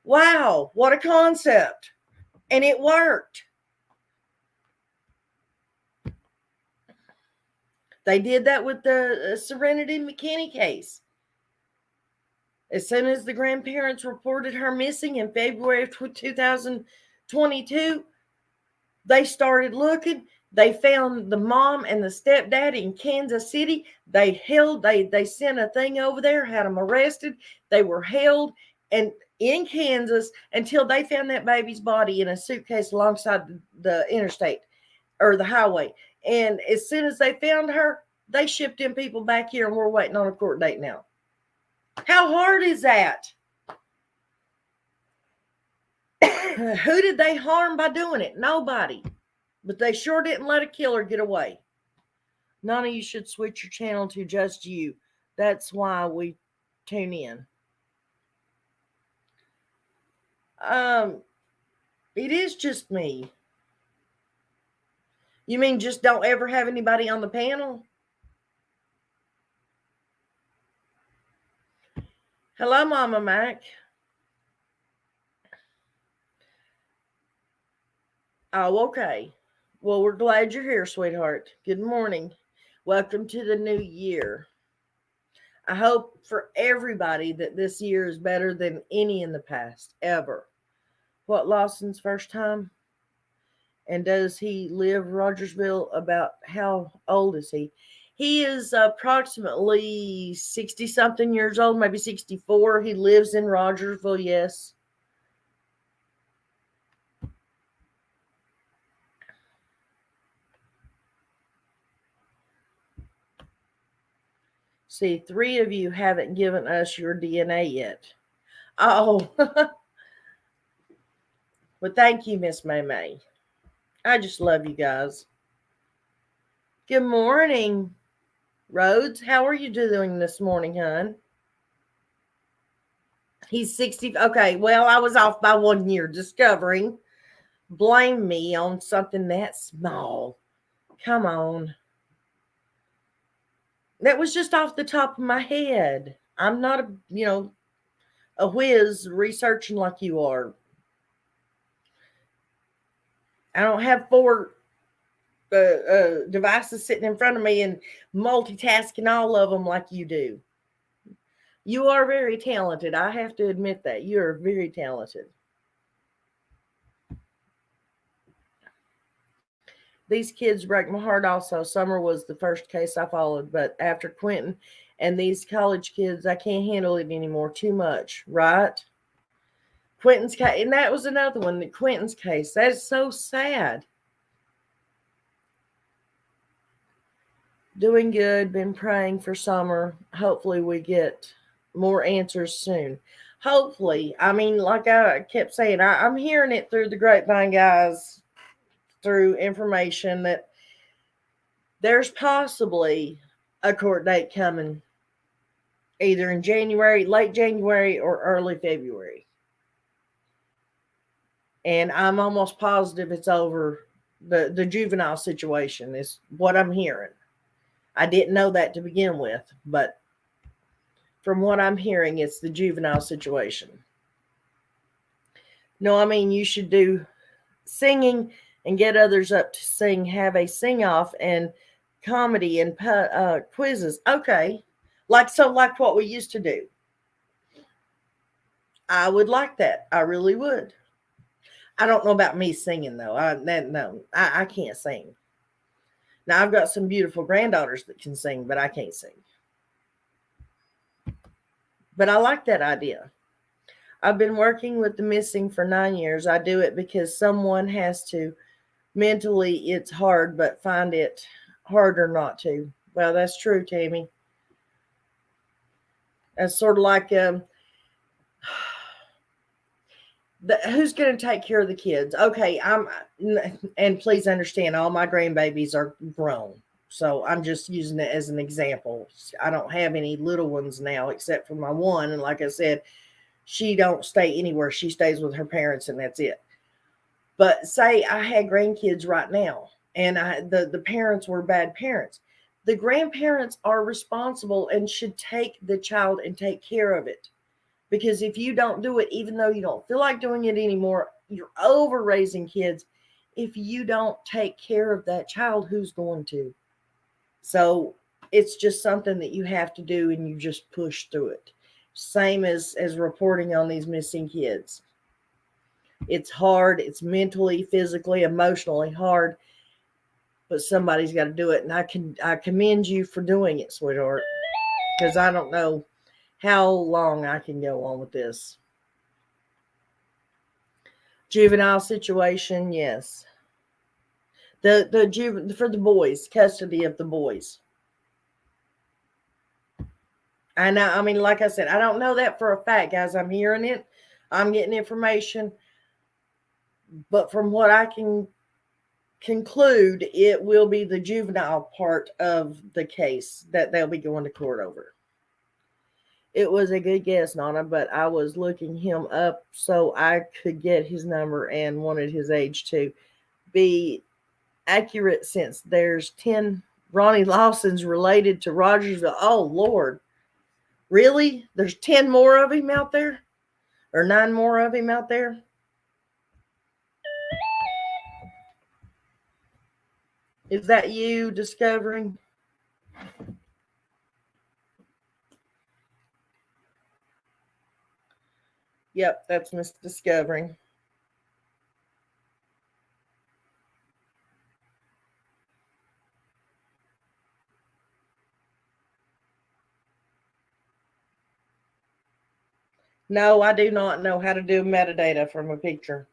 Wow, what a concept. And it worked. They did that with the Serenity McKinney case. As soon as the grandparents reported her missing in February of 2022, they started looking. They found the mom and the stepdad in Kansas City. They sent a thing over there, had them arrested. They were held and in Kansas until they found that baby's body in a suitcase alongside the interstate or the highway. And as soon as they found her, they shipped them people back here, and we're waiting on a court date now. How hard is that? Who did they harm by doing it? Nobody. But they sure didn't let a killer get away. None of you should switch your channel to just you. That's why we tune in. It is just me. You mean just don't ever have anybody on the panel? Hello, Mama Mac. Oh, okay. Well, we're glad you're here, sweetheart. Good morning. Welcome to the new year. I hope for everybody that this year is better than any in the past, ever. What, Lawson's first time? And does he live Rogersville? About how old is he? He is approximately 60-something years old, maybe 64. He lives in Rogersville, yes. See, 3 of you haven't given us your DNA yet. Oh, well, thank you, Miss May May. I just love you guys. Good morning, Rhodes. How are you doing this morning, hon? He's 60. Okay, well, I was off by 1 year discovering. Blame me on something that small. Come on. That was just off the top of my head. I'm not a whiz researching like you are. I don't have 4 devices sitting in front of me and multitasking all of them like you do. You are very talented. I have to admit that. You are very talented. These kids break my heart also. Summer was the first case I followed, but after Quentin and these college kids, I can't handle it anymore. Too much, right? Quentin's case, and that was another one, the Quentin's case. That is so sad. Doing good. Been praying for Summer. Hopefully we get more answers soon. Hopefully. I mean, like I kept saying, I'm hearing it through the grapevine, guys, through information that there's possibly a court date coming. either in January, late January, or early February. And I'm almost positive it's over. The juvenile situation is what I'm hearing. I didn't know that to begin with, but from what I'm hearing, it's the juvenile situation. No, I mean, you should do singing and get others up to sing, have a sing off and comedy and quizzes. Okay. Like what we used to do. I would like that. I really would. I don't know about me singing though. I can't sing. Now I've got some beautiful granddaughters that can sing, but I can't sing. But I like that idea. I've been working with the missing for 9 years. I do it because someone has to. Mentally, it's hard, but find it harder not to. Well, that's true, Tammy. That's sort of like who's going to take care of the kids? Okay, and please understand, all my grandbabies are grown. So I'm just using it as an example. I don't have any little ones now except for my one. And like I said, she don't stay anywhere. She stays with her parents and that's it. But say I had grandkids right now and the parents were bad parents. The grandparents are responsible and should take the child and take care of it. Because if you don't do it, even though you don't feel like doing it anymore, you're over raising kids. If you don't take care of that child, who's going to? So it's just something that you have to do and you just push through it. Same as reporting on these missing kids. It's hard. It's mentally, physically, emotionally hard, but somebody's got to do it. And I commend you for doing it, sweetheart, because I don't know how long I can go on with this. Juvenile situation, yes. For the boys, custody of the boys. I know. I mean, like I said, I don't know that for a fact, guys. I'm hearing it. I'm getting information, but from what I can conclude, it will be the juvenile part of the case that they'll be going to court over. It was a good guess, Nana, but I was looking him up so I could get his number and wanted his age to be accurate since there's 10 Ronnie Lawsons related to Rogersville. Oh, Lord. Really? There's 10 more of him out there? Or 9 more of him out there? Is that you discovering? Yep, that's Miss Discovering. No, I do not know how to do metadata from a picture.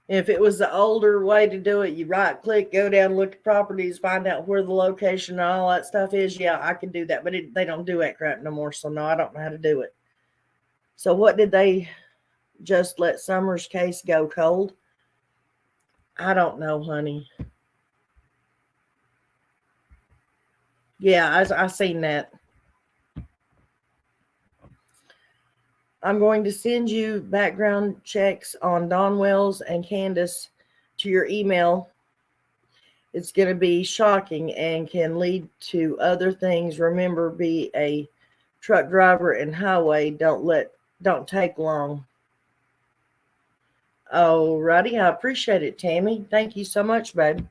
If it was the older way to do it, you right click, go down, look at properties, find out where the location and all that stuff is. Yeah, I can do that, but they don't do that crap no more. So no, I don't know how to do it. So what did they just let Summer's case go cold? I don't know, honey. Yeah, I seen that. I'm going to send you background checks on Don Wells and Candace to your email. It's going to be shocking and can lead to other things. Remember, be a truck driver and highway. Don't take long. Alrighty, I appreciate it, Tammy. Thank you so much, babe.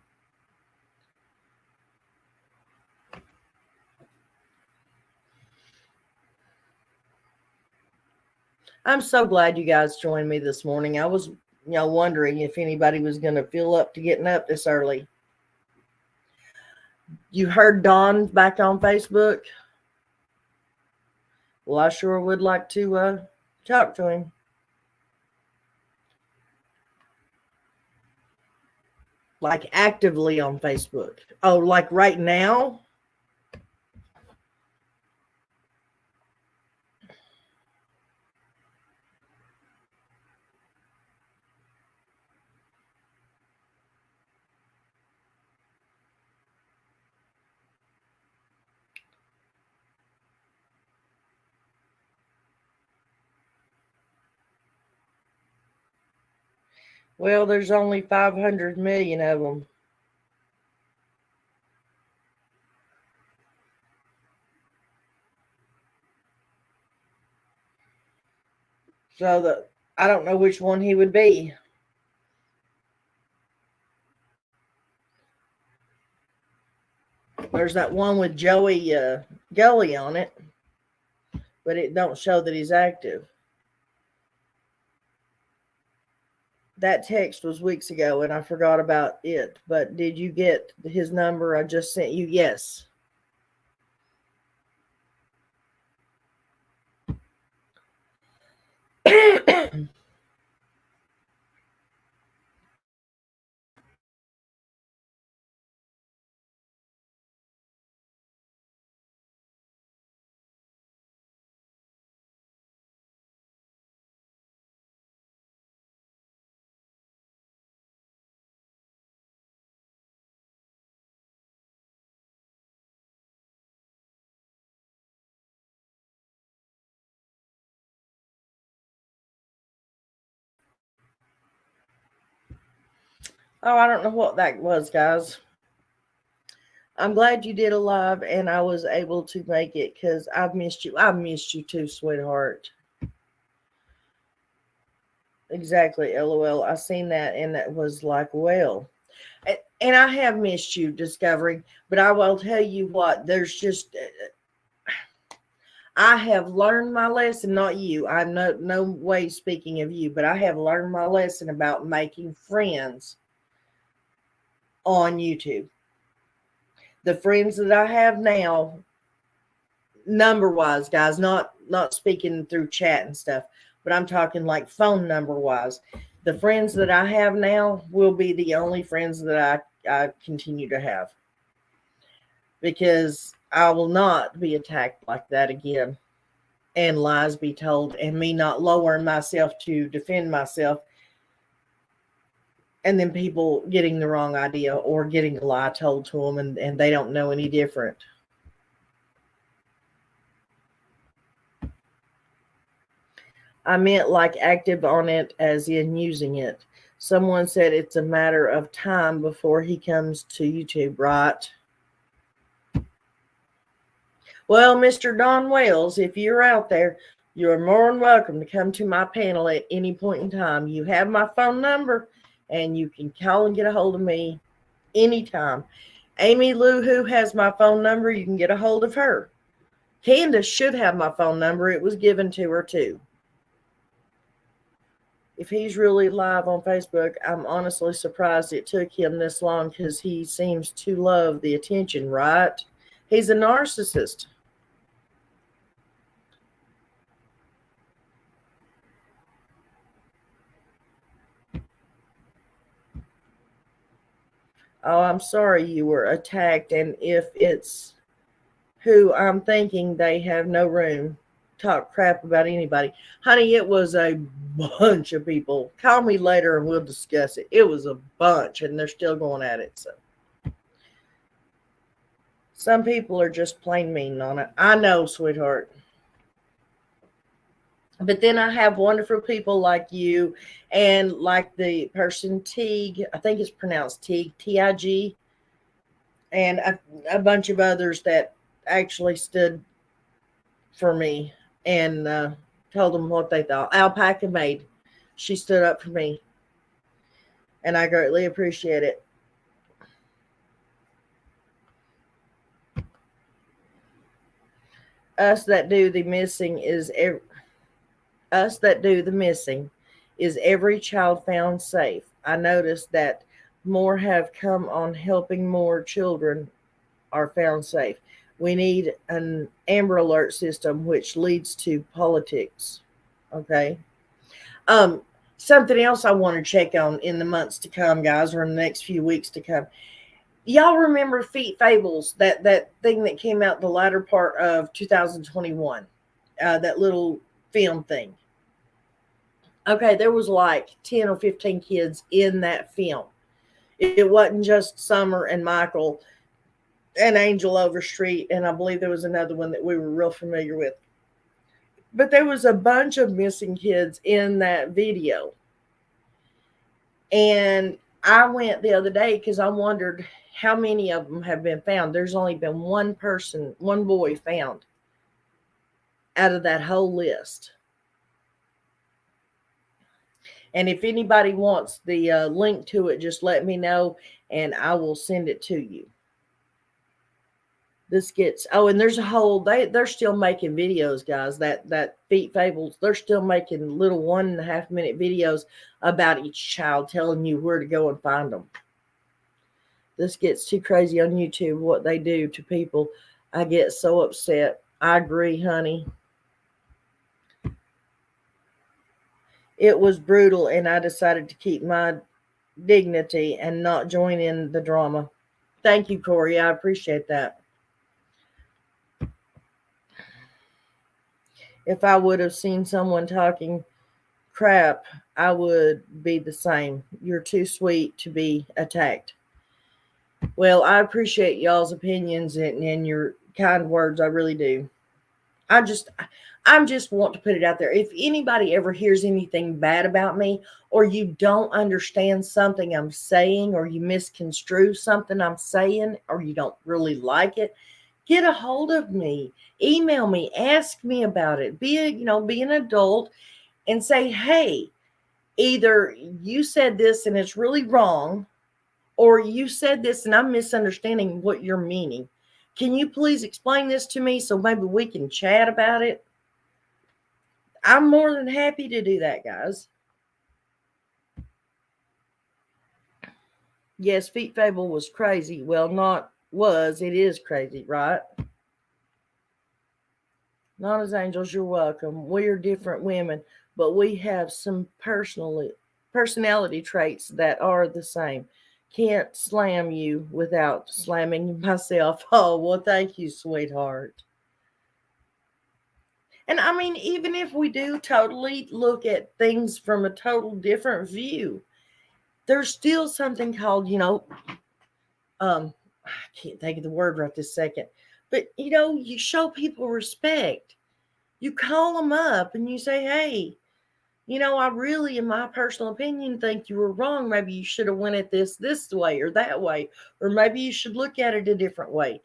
I'm so glad you guys joined me this morning. I was, wondering if anybody was going to feel up to getting up this early. You heard Don back on Facebook? Well, I sure would like to talk to him. Like actively on Facebook. Oh, like right now? Well, there's only 500 million of them. So I don't know which one he would be. There's that one with Joey Gully on it, but it don't show that he's active. That text was weeks ago and I forgot about it. But did you get his number I just sent you? Yes. Oh, I don't know what that was, guys. I'm glad you did a live and I was able to make it because I've missed you. I've missed you too, sweetheart. Exactly, LOL. I seen that and that was like, well, and I have missed you, Discovering, but I will tell you what, there's just, I have learned my lesson, not you. I'm no way speaking of you, but I have learned my lesson about making friends on YouTube. The friends that I have now, number wise, guys, not speaking through chat and stuff, but I'm talking like phone number wise. The friends that I have now will be the only friends that I continue to have, because I will not be attacked like that again and lies be told and me not lowering myself to defend myself and then people getting the wrong idea or getting a lie told to them and they don't know any different. I meant like active on it as in using it. Someone said it's a matter of time before he comes to YouTube, right? Well, Mr. Don Wales, if you're out there, you're more than welcome to come to my panel at any point in time. You have my phone number and you can call and get a hold of me anytime. Amy Lou, who has my phone number, you can get a hold of her. Candace should have my phone number. It was given to her too. If he's really live on Facebook, I'm honestly surprised it took him this long because he seems to love the attention, right? He's a narcissist. Oh, I'm sorry you were attacked. And if it's who I'm thinking, they have no room. Talk crap about anybody. Honey, it was a bunch of people. Call me later and we'll discuss it. It was a bunch and they're still going at it. So some people are just plain mean on it. I know, sweetheart. But then I have wonderful people like you and like the person Teague, I think it's pronounced Teague, Tig, and a bunch of others that actually stood for me and told them what they thought. Alpaca Maid, she stood up for me, and I greatly appreciate it. Us that do the missing is us that do the missing is every child found safe. I noticed that more have come on helping more children are found safe. We need an Amber Alert system, which leads to politics. Okay. Um, Something else I want to check on in the months to come, guys, or in the next few weeks to come. Y'all remember Feet Fables, that thing that came out the latter part of 2021, that little film thing. Okay, there was like 10 or 15 kids in that film. It wasn't just Summer and Michael and Angel Overstreet, and I believe there was another one that we were real familiar with. But there was a bunch of missing kids in that video. And I went the other day because I wondered how many of them have been found. There's only been one person, one boy found out of that whole list. And if anybody wants the link to it, just let me know and I will send it to you. This gets, oh, and there's a whole, they're still making videos, guys. That Feet Fables, they're still making little 1.5 minute videos about each child, telling you where to go and find them. This gets too crazy on YouTube, what they do to people. I get so upset. I agree, honey. It was brutal, and I decided to keep my dignity and not join in the drama. Thank you, Corey. I appreciate that. If I would have seen someone talking crap, I would be the same. You're too sweet to be attacked. Well, I appreciate y'all's opinions and your kind words. I really do. I just want to put it out there. If anybody ever hears anything bad about me, or you don't understand something I'm saying, or you misconstrue something I'm saying, or you don't really like it, get a hold of me. Email me, ask me about it. Be an adult and say, hey, either you said this and it's really wrong, or you said this and I'm misunderstanding what you're meaning. Can you please explain this to me so maybe we can chat about it? I'm more than happy to do that, guys. Yes, Feet Fable was crazy. Well, not was, it is crazy, right? Not as angels, you're welcome. We are different women, but we have some personality traits that are the same. Can't slam you without slamming myself. Oh, well, thank you, sweetheart. And I mean, even if we do totally look at things from a total different view, there's still something called, I can't think of the word right this second, but you show people respect. You call them up and you say, hey, I really, in my personal opinion, think you were wrong. Maybe you should have went at this way or that way, or maybe you should look at it a different way.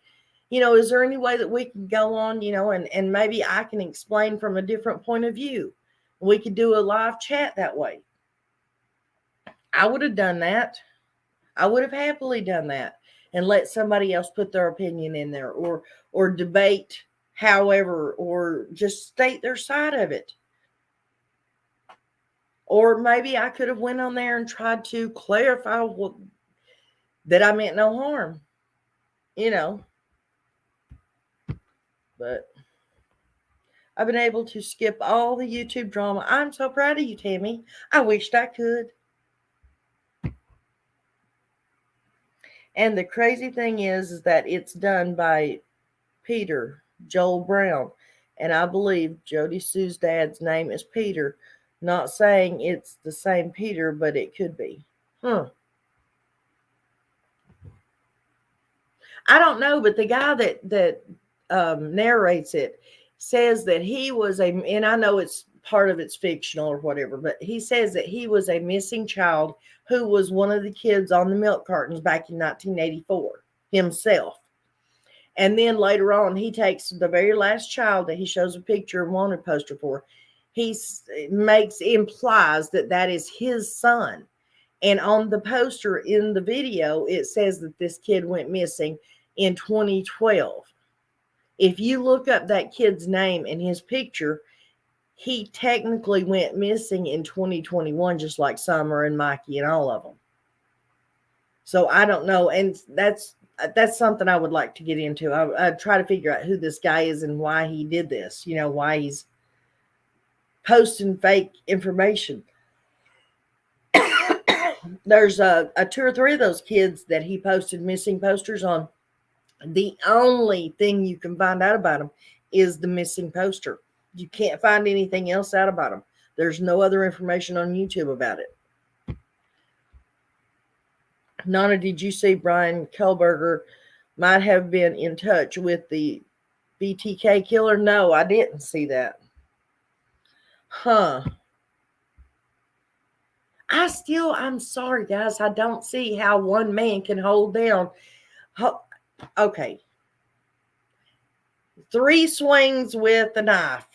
Is there any way that we can go on, and maybe I can explain from a different point of view? We could do a live chat that way. I would have done that. I would have happily done that and let somebody else put their opinion in there, or debate however, or just state their side of it. Or maybe I could have went on there and tried to clarify that I meant no harm, you know. But I've been able to skip all the YouTube drama. I'm so proud of you, Tammy. I wished I could. And the crazy thing is that it's done by Peter Joel Brown. And I believe Jody Sue's dad's name is Peter. Not saying it's the same Peter, but it could be. Huh. I don't know, but the guy that narrates it says that he was and I know it's part of it's fictional or whatever, but he says that he was a missing child who was one of the kids on the milk cartons back in 1984 himself. And then later on, he takes the very last child that he shows a picture and wanted poster for. He implies that is his son. And on the poster in the video, it says that this kid went missing in 2012. If you look up that kid's name and his picture, he technically went missing in 2021, just like Summer and Mikey and all of them. So I don't know. And that's something I would like to get into. I'd try to figure out who this guy is and why he did this, why he's posting fake information. There's a 2 or 3 of those kids that he posted missing posters on. The only thing you can find out about them is the missing poster. You can't find anything else out about them. There's no other information on YouTube about it. Nana, did you see Brian Kohlberger might have been in touch with the BTK killer? No, I didn't see that. Huh. I'm sorry, guys. I don't see how one man can hold down. Okay. 3 swings with a knife.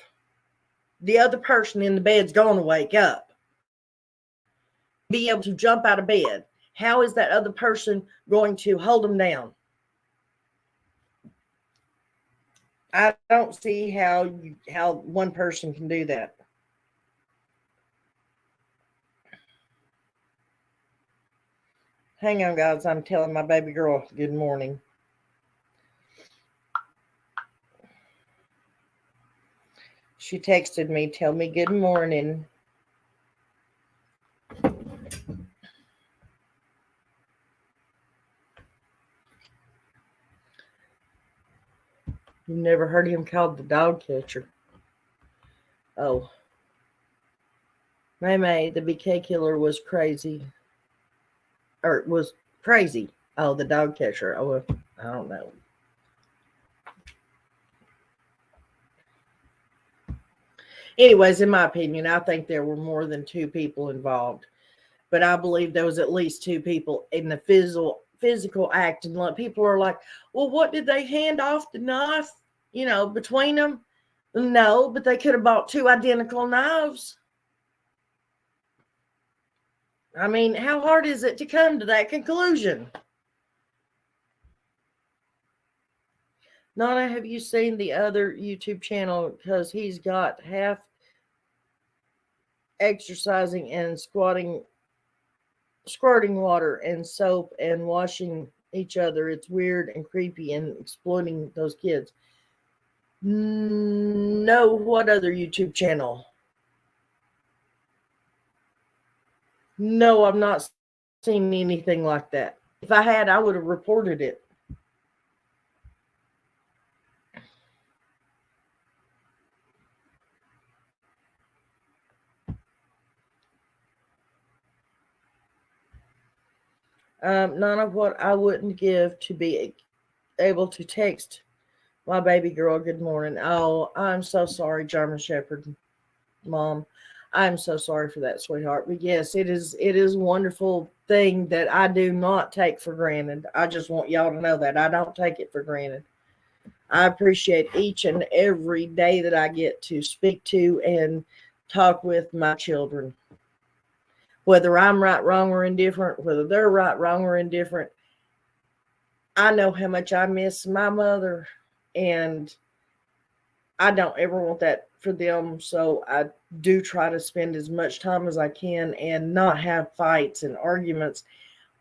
The other person in the bed's going to wake up, be able to jump out of bed. How is that other person going to hold them down? I don't see how one person can do that. Hang on, guys. I'm telling my baby girl good morning. She texted me, tell me good morning. You've never heard him called the dog catcher. Oh. May, the BK killer was crazy. Or was crazy. Oh, the dog catcher. Oh, I don't know. Anyways, in my opinion, I think there were more than 2 people involved. But I believe there was at least 2 people in the physical act. And people are like, well, what did they hand off the knife, between them? No, but they could have bought 2 identical knives. I mean, how hard is it to come to that conclusion? Nana, have you seen the other YouTube channel? Because he's got half exercising and squirting water and soap and washing each other. It's weird and creepy and exploiting those kids. No, what other YouTube channel? No, I've not seen anything like that. If I had, I would have reported it. None of what I wouldn't give to be able to text my baby girl good morning. Oh, I'm so sorry, German Shepherd Mom. I'm so sorry for that, sweetheart. But yes, it is a wonderful thing that I do not take for granted. I just want y'all to know that I don't take it for granted. I appreciate each and every day that I get to speak to and talk with my children. Whether I'm right, wrong, or indifferent, whether they're right, wrong, or indifferent, I know how much I miss my mother, and I don't ever want that for them. So I do try to spend as much time as I can and not have fights and arguments.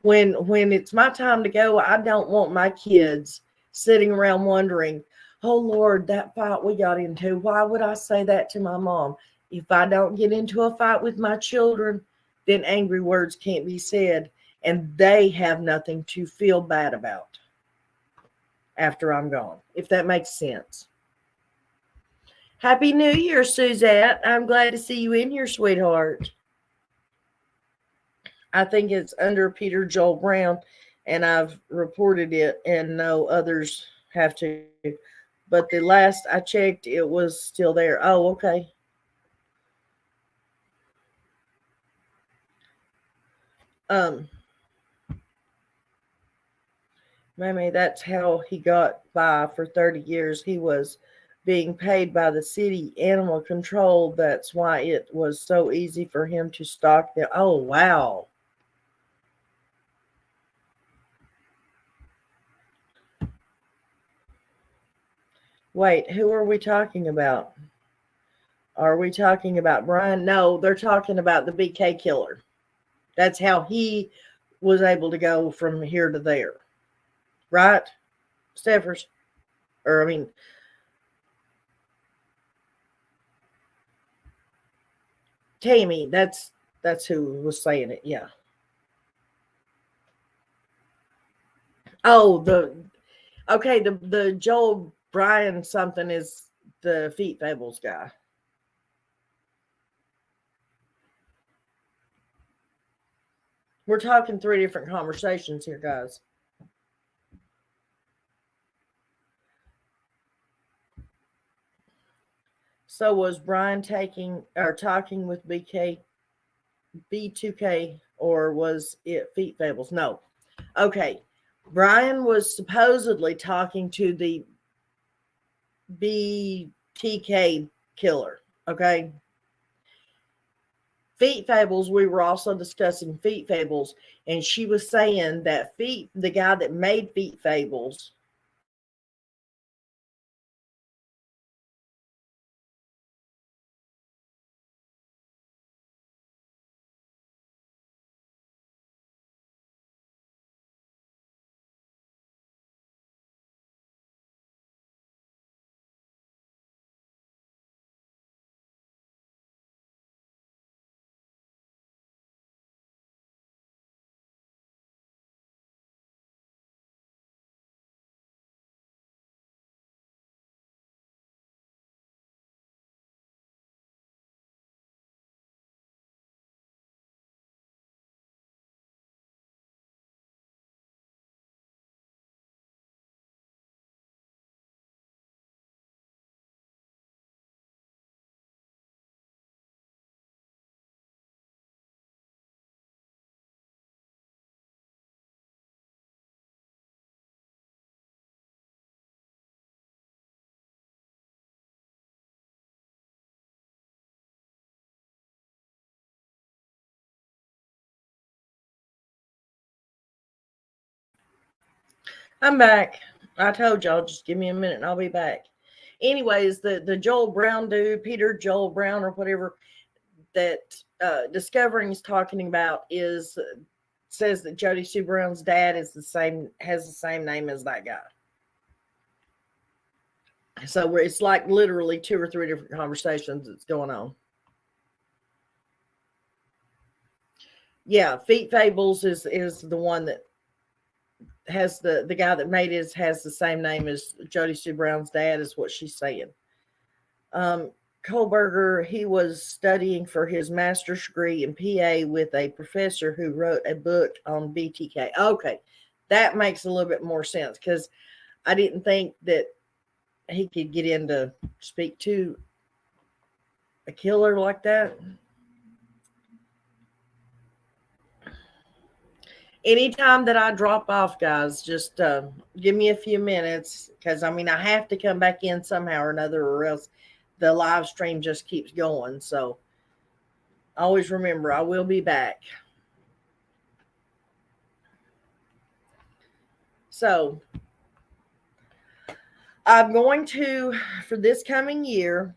When it's my time to go, I don't want my kids sitting around wondering, oh Lord, that fight we got into, why would I say that to my mom? If I don't get into a fight with my children, then angry words can't be said, and they have nothing to feel bad about after I'm gone, if that makes sense. Happy New Year, Suzette. I'm glad to see you in here, sweetheart. I think it's under Peter Joel Brown, and I've reported it, and no others have to. But the last I checked, it was still there. Oh, okay. Mammy, that's how he got by for 30 years. He was being paid by the city animal control. That's why it was so easy for him to stock them. Oh, wow. Wait, who are we talking about? Are we talking about Brian? No, they're talking about the BK killer. That's how he was able to go from here to there. Right? Steffers. Or, I mean, Tammy. That's who was saying it. Yeah. Oh, the Joel Bryan something is the Feet Fables guy. We're talking 3 different conversations here, guys. So was Brian taking or talking with BK B2K, or was it Feet Fables? No. Okay. Brian was supposedly talking to the BTK killer. Okay. Feet Fables, we were also discussing Feet Fables, and she was saying that the guy that made Feet Fables, I'm back. I told y'all, just give me a minute and I'll be back. Anyways, the Joel Brown dude, Peter Joel Brown or whatever, that Discovering is talking about is says that Jody Sue Brown's dad has the same name as that guy. So it's like literally two or three different conversations that's going on. Yeah, Feet Fables is the one that has the guy that made it has the same name as Jody Sue Brown's dad, is what she's saying. Um, Kohlberger, he was studying for his master's degree in PA with a professor who wrote a book on BTK. Okay, that makes a little bit more sense because I didn't think that he could get in to speak to a killer like that. Anytime that I drop off, guys, just give me a few minutes because I mean, I have to come back in somehow or another, or else the live stream just keeps going. So always remember, I will be back. So I'm going to, for this coming year,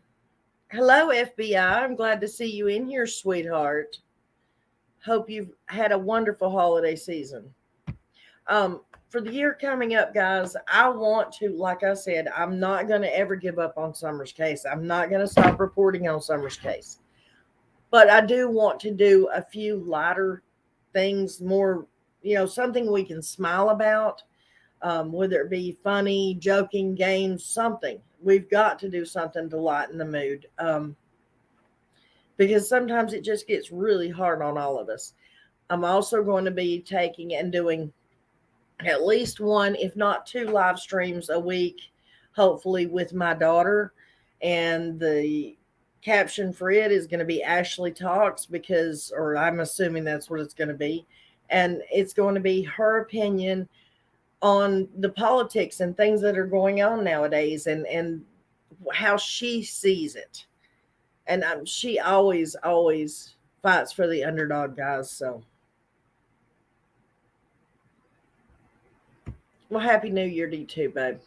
hello, FBI. I'm glad to see you in here, sweetheart. Hope you've had a wonderful holiday season. For the year coming up, guys, I want to, like I said, I'm not going to ever give up on Summer's case. I'm not going to stop reporting on Summer's case. But I do want to do a few lighter things, more, something we can smile about, whether it be funny, joking, games, something. We've got to do something to lighten the mood, because sometimes it just gets really hard on all of us. I'm also going to be taking and doing at least one, if not two, live streams a week, hopefully with my daughter. And the caption for it is going to be Ashley Talks, because, or I'm assuming that's what it's going to be. And it's going to be her opinion on the politics and things that are going on nowadays, and how she sees it. And she always fights for the underdog, guys. So, well, Happy New Year to you too, babe.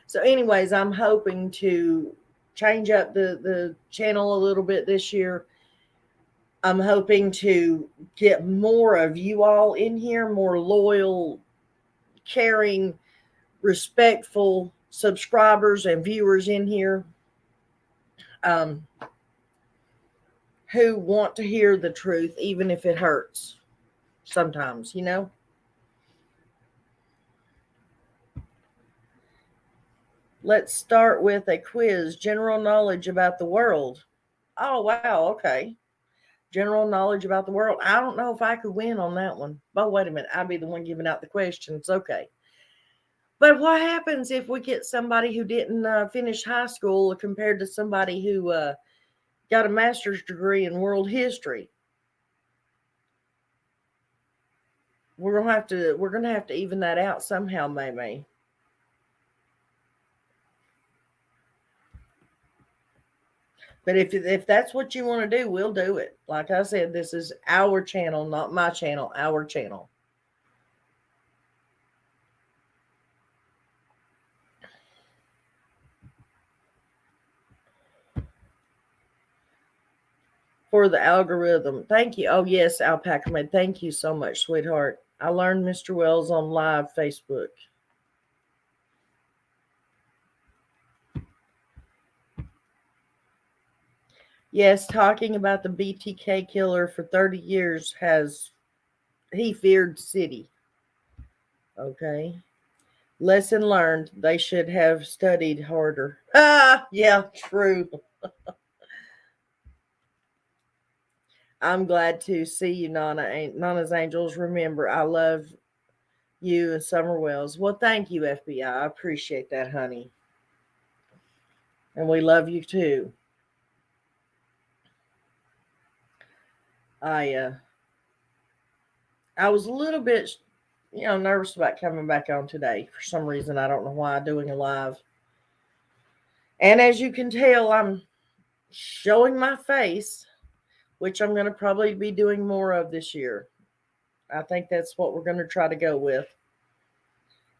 So, anyways, I'm hoping to change up the channel a little bit this year. I'm hoping to get more of you all in here, more loyal, caring, respectful subscribers and viewers in here, um, who want to hear the truth, even if it hurts sometimes. Let's start with a quiz. General knowledge about the world. Oh, wow. Okay. General knowledge about the world. I don't know if I could win on that one. But wait a minute. I'd be the one giving out the questions. Okay. But what happens if we get somebody who didn't finish high school compared to somebody who got a master's degree in world history? We're gonna have to even that out somehow, maybe. But if that's what you want to do, we'll do it. Like I said, this is our channel, not my channel, our channel. For the algorithm. Thank you. Oh yes, Alpaca Man. Thank you so much, sweetheart. I learned Mr. Wells on live Facebook. Yes, talking about the BTK killer for 30 years he feared city. Okay. Lesson learned. They should have studied harder. Ah, yeah, true. I'm glad to see you, Nana's Angels. Remember, I love you and Summer Wells. Well, thank you, FBI. I appreciate that, honey. And we love you too. I I was a little bit, nervous about coming back on today for some reason. I don't know why. Doing a live, and as you can tell, I'm showing my face, which I'm going to probably be doing more of this year. I think that's what we're going to try to go with.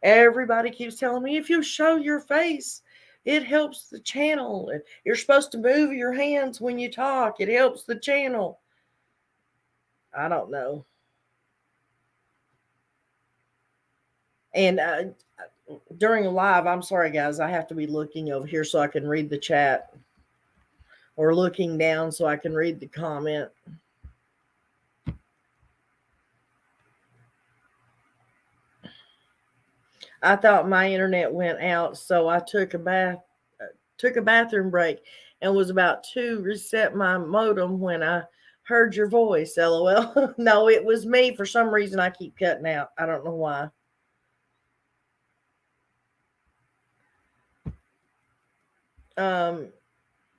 Everybody keeps telling me if you show your face, it helps the channel. You're supposed to move your hands when you talk. It helps the channel. I don't know. And during a live, I'm sorry, guys, I have to be looking over here so I can read the chat, or looking down so I can read the comment. I thought my internet went out, so I took a bathroom break, and was about to reset my modem when I heard your voice. LOL. No, it was me. For some reason, I keep cutting out. I don't know why.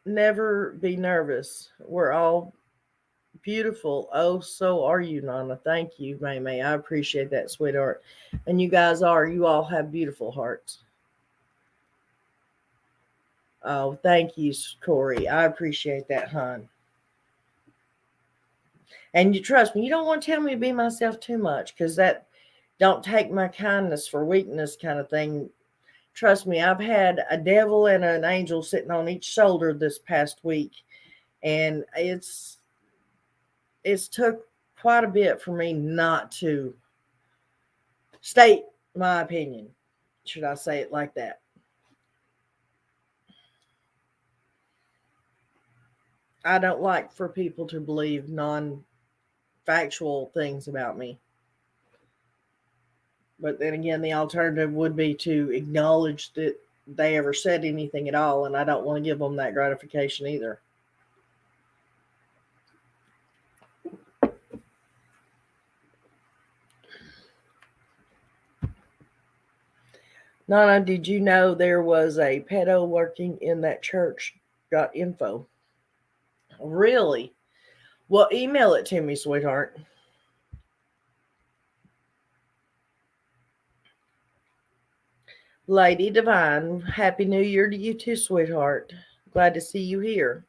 Never be nervous. We're all beautiful. Oh, so are you, Nana. Thank you, May May. I appreciate that, sweetheart. And you guys you all have beautiful hearts. Oh, thank you, Corey. I appreciate that, hon. And you trust me, you don't want to tell me to be myself too much, because that don't take my kindness for weakness kind of thing. Trust me, I've had a devil and an angel sitting on each shoulder this past week, and it's took quite a bit for me not to state my opinion. Should I say it like that? I don't like for people to believe non-factual things about me. But then again, the alternative would be to acknowledge that they ever said anything at all, and I don't want to give them that gratification either. Nana, did you know there was a pedo working in that church? Got info. Really? Well, email it to me, sweetheart. Lady Divine, Happy New Year to you too, sweetheart. Glad to see you here.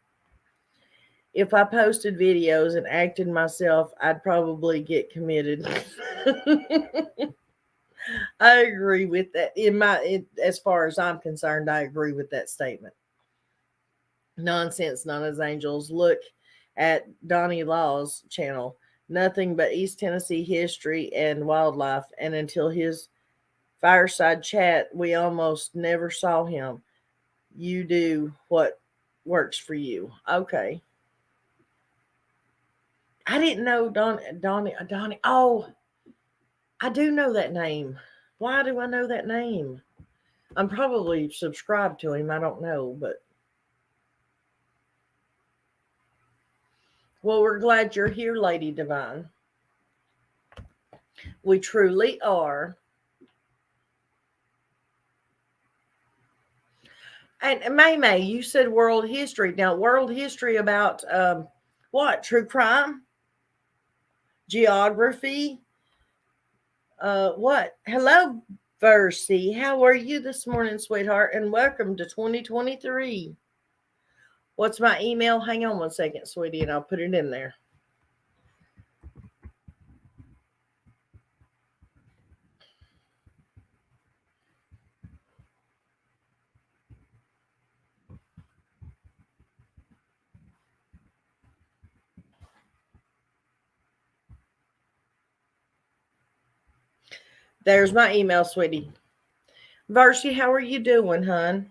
If I posted videos and acted myself, I'd probably get committed. I agree with that. As far as I'm concerned, I agree with that statement. Nonsense, Nana's Angels. Look at Donnie Law's channel. Nothing but East Tennessee history and wildlife. And until his fireside chat, we almost never saw him. You do what works for you. Okay. I didn't know Donnie. Oh, I do know that name. Why do I know that name? I'm probably subscribed to him. I don't know, but well, we're glad you're here, Lady Divine. We truly are. And May, you said world history. Now, world history about what? True crime, geography, What? Hello, Versi. How are you this morning, sweetheart? And welcome to 2023. What's my email? Hang on one second, sweetie, and I'll put it in there. There's my email, sweetie. Versi, how are you doing, hun?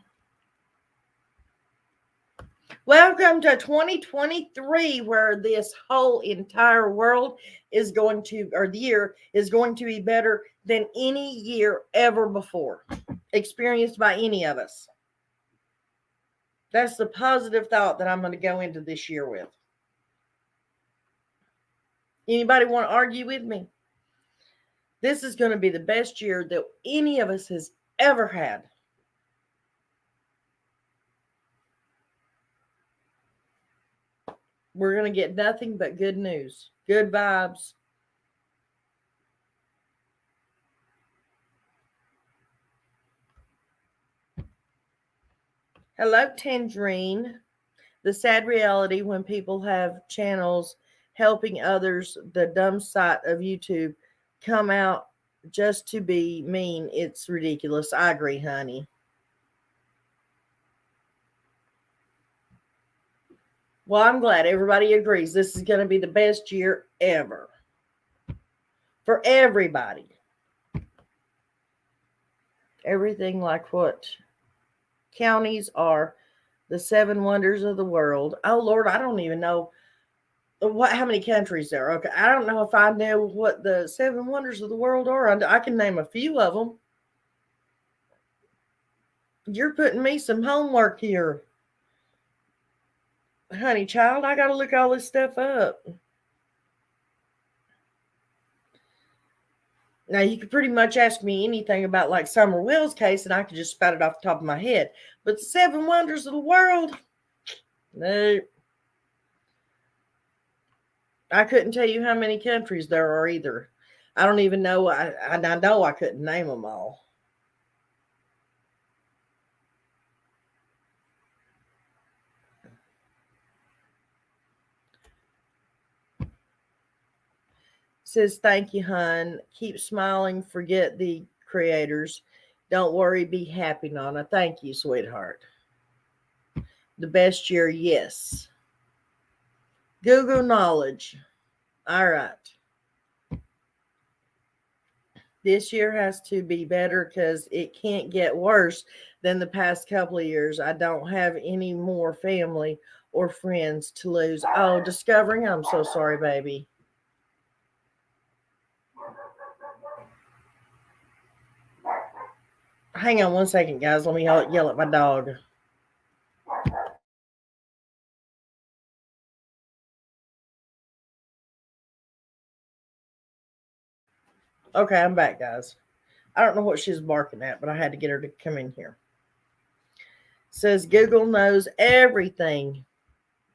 Welcome to 2023, where this whole entire world is going to, or the year is going to be better than any year ever before, experienced by any of us. That's the positive thought that I'm going to go into this year with. Anybody want to argue with me? This is going to be the best year that any of us has ever had. We're going to get nothing but good news, good vibes. Hello, Tangerine. The sad reality when people have channels helping others, the dumb sight of YouTube come out just to be mean. It's ridiculous. I agree, honey. Well, I'm glad everybody agrees this is going to be the best year ever for everybody. Everything like what counties are the seven wonders of the world. Oh, Lord, I don't even know how many countries there are. Okay, I don't know if I know what the seven wonders of the world are. I can name a few of them. You're putting me some homework here. Honey child, I got to look all this stuff up. Now, you could pretty much ask me anything about like Summer Will's case, and I could just spout it off the top of my head. But seven wonders of the world, no. I couldn't tell you how many countries there are either. I don't even know. I know I couldn't name them all. Says, thank you, hun. Keep smiling. Forget the creators. Don't worry. Be happy, Nana. Thank you, sweetheart. The best year, yes. Google Knowledge. All right. This year has to be better because it can't get worse than the past couple of years. I don't have any more family or friends to lose. Oh, Discovering, I'm so sorry, baby. Hang on one second, guys. Let me yell at my dog. Okay, I'm back, guys. I don't know what she's barking at, but I had to get her to come in here. Says Google knows everything.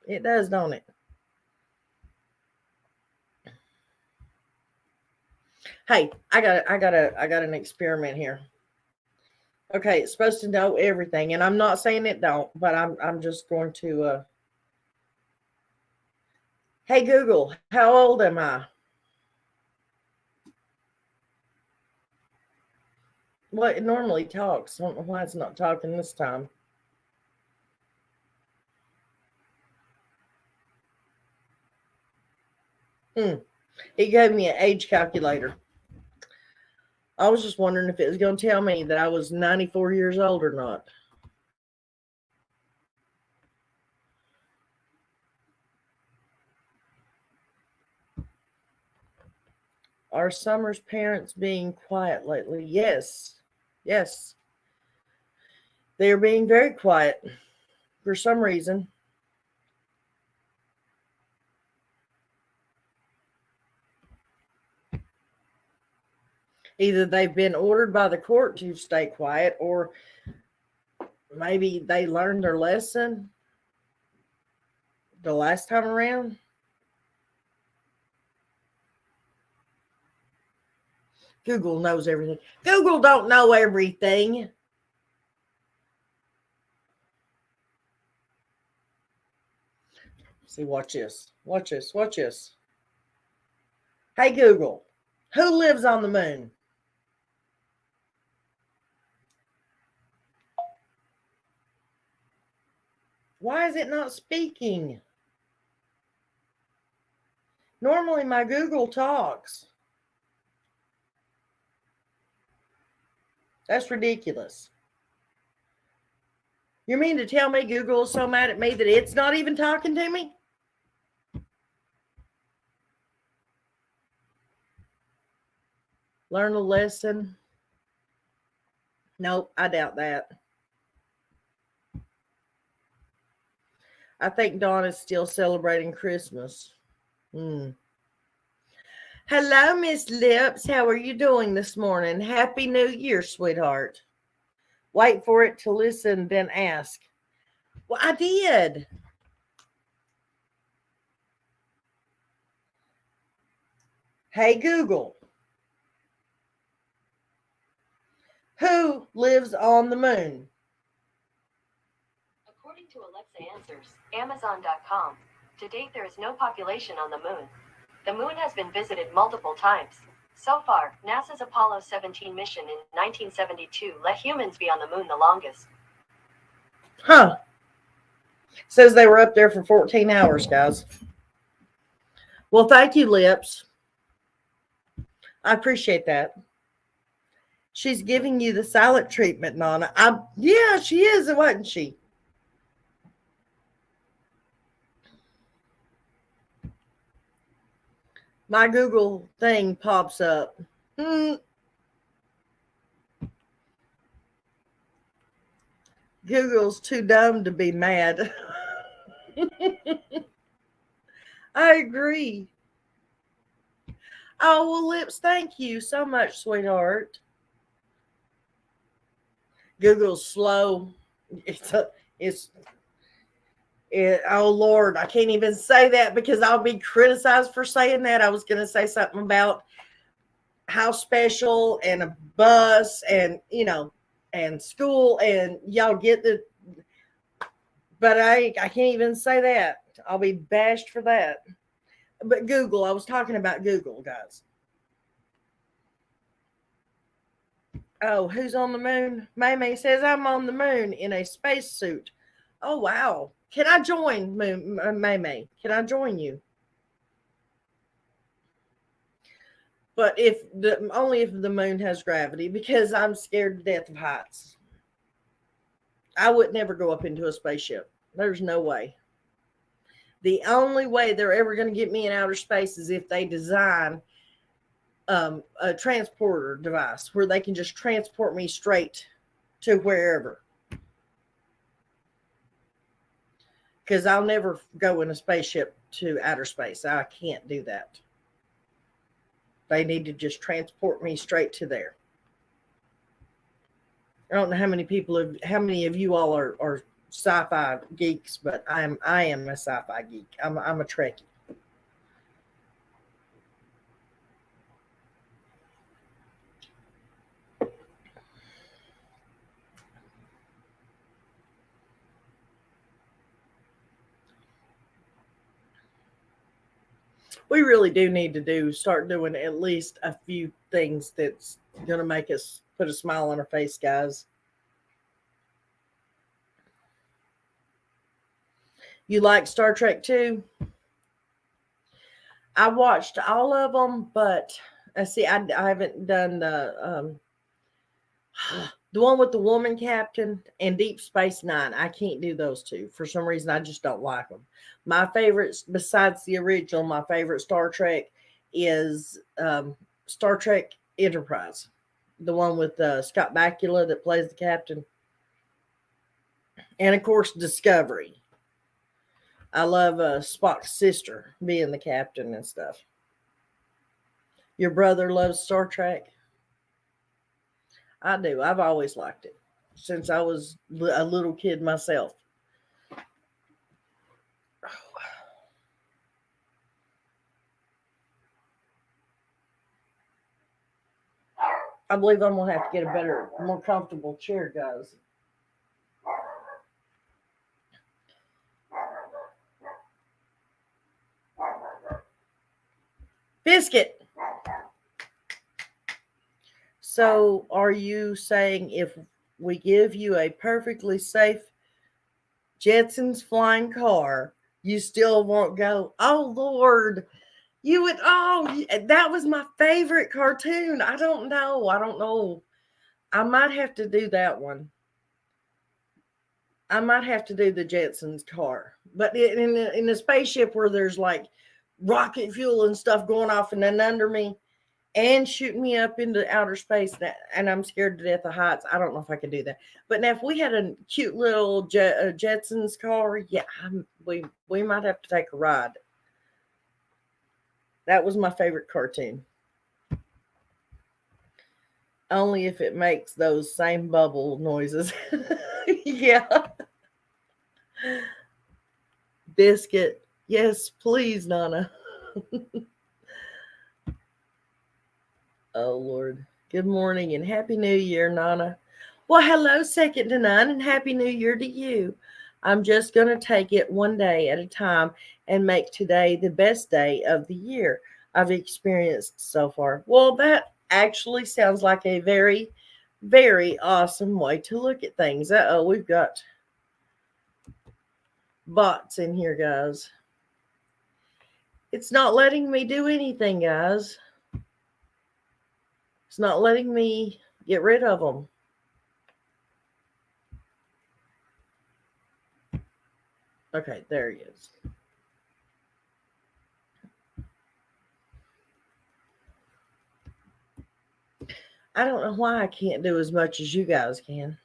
It does, don't it? Hey, I got an experiment here. Okay, it's supposed to know everything, and I'm not saying it don't, but I'm just going to Hey Google, how old am I? Well, it normally talks. I don't know why it's not talking this time. It gave me an age calculator. I was just wondering if it was going to tell me that I was 94 years old or not. Are Summer's parents being quiet lately? Yes. Yes. They are being very quiet for some reason. Either they've been ordered by the court to stay quiet, or maybe they learned their lesson the last time around. Google knows everything. Google don't know everything. See, watch this. Watch this. Watch this. Hey, Google, who lives on the moon? Why is it not speaking? Normally, my Google talks. That's ridiculous. You mean to tell me Google is so mad at me that it's not even talking to me? Learn a lesson? Nope, I doubt that. I think Dawn is still celebrating Christmas. Hello, Miss Lips. How are you doing this morning? Happy New Year, sweetheart. Wait for it to listen, then ask. Well, I did. Hey, Google. Who lives on the moon?
According to Alexa Answers, Amazon.com, to date there is no population on the moon. The moon has been visited multiple times. So far, NASA's Apollo 17 mission in 1972 let humans be on the moon the longest.
Huh. Says they were up there for 14 hours, guys. Well, thank you, Lips. I appreciate that. She's giving you the silent treatment, Nana. Yeah, she is, wasn't she? My Google thing pops up. Google's too dumb to be mad. I agree. Oh, well, Lips, thank you so much, sweetheart. Google's slow. Oh, Lord, I can't even say that because I'll be criticized for saying that. I was going to say something about how special and a bus and, and school and y'all get the, but I can't even say that. I'll be bashed for that. But Google, I was talking about Google, guys. Oh, who's on the moon? May says I'm on the moon in a spacesuit. Oh, wow. Can I join, May? Can I join you? But only if the moon has gravity, because I'm scared to death of heights. I would never go up into a spaceship. There's no way. The only way they're ever going to get me in outer space is if they design a transporter device where they can just transport me straight to wherever. Because I'll never go in a spaceship to outer space. I can't do that. They need to just transport me straight to there. I don't know how many of you all are sci-fi geeks, but I am a sci-fi geek. I'm a Trekkie. We really do need to start doing at least a few things that's going to make us put a smile on our face, guys. You like Star Trek too? I watched all of them, but I haven't done the one with the woman captain and Deep Space Nine. I can't do those two. For some reason, I just don't like them. My favorites, besides the original, my favorite Star Trek is Star Trek Enterprise. The one with Scott Bakula that plays the captain. And, of course, Discovery. I love Spock's sister being the captain and stuff. Your brother loves Star Trek? I do. I've always liked it since I was a little kid myself. I believe I'm gonna have to get a better, more comfortable chair, guys. Biscuit. So, are you saying if we give you a perfectly safe Jetsons flying car, you still won't go? Oh Lord, you would. Oh, that was my favorite cartoon. I don't know. I don't know. I might have to do that one. I might have to do the Jetsons car, but in the spaceship where there's like rocket fuel and stuff going off and then under me and shooting me up into outer space. And I'm scared to death of heights. I don't know if I could do that. But now, if we had a cute little Jetsons car, yeah, we might have to take a ride. That was my favorite cartoon. Only if it makes those same bubble noises. Yeah. Biscuit. Yes, please, Nana. Oh, Lord. Good morning and Happy New Year, Nana. Well, hello, second to none, and Happy New Year to you. I'm just going to take it one day at a time and make today the best day of the year I've experienced so far. Well, that actually sounds like a very, very awesome way to look at things. Uh-oh, we've got bots in here, guys. It's not letting me do anything, guys. It's not letting me get rid of them. Okay, there he is. I don't know why I can't do as much as you guys can.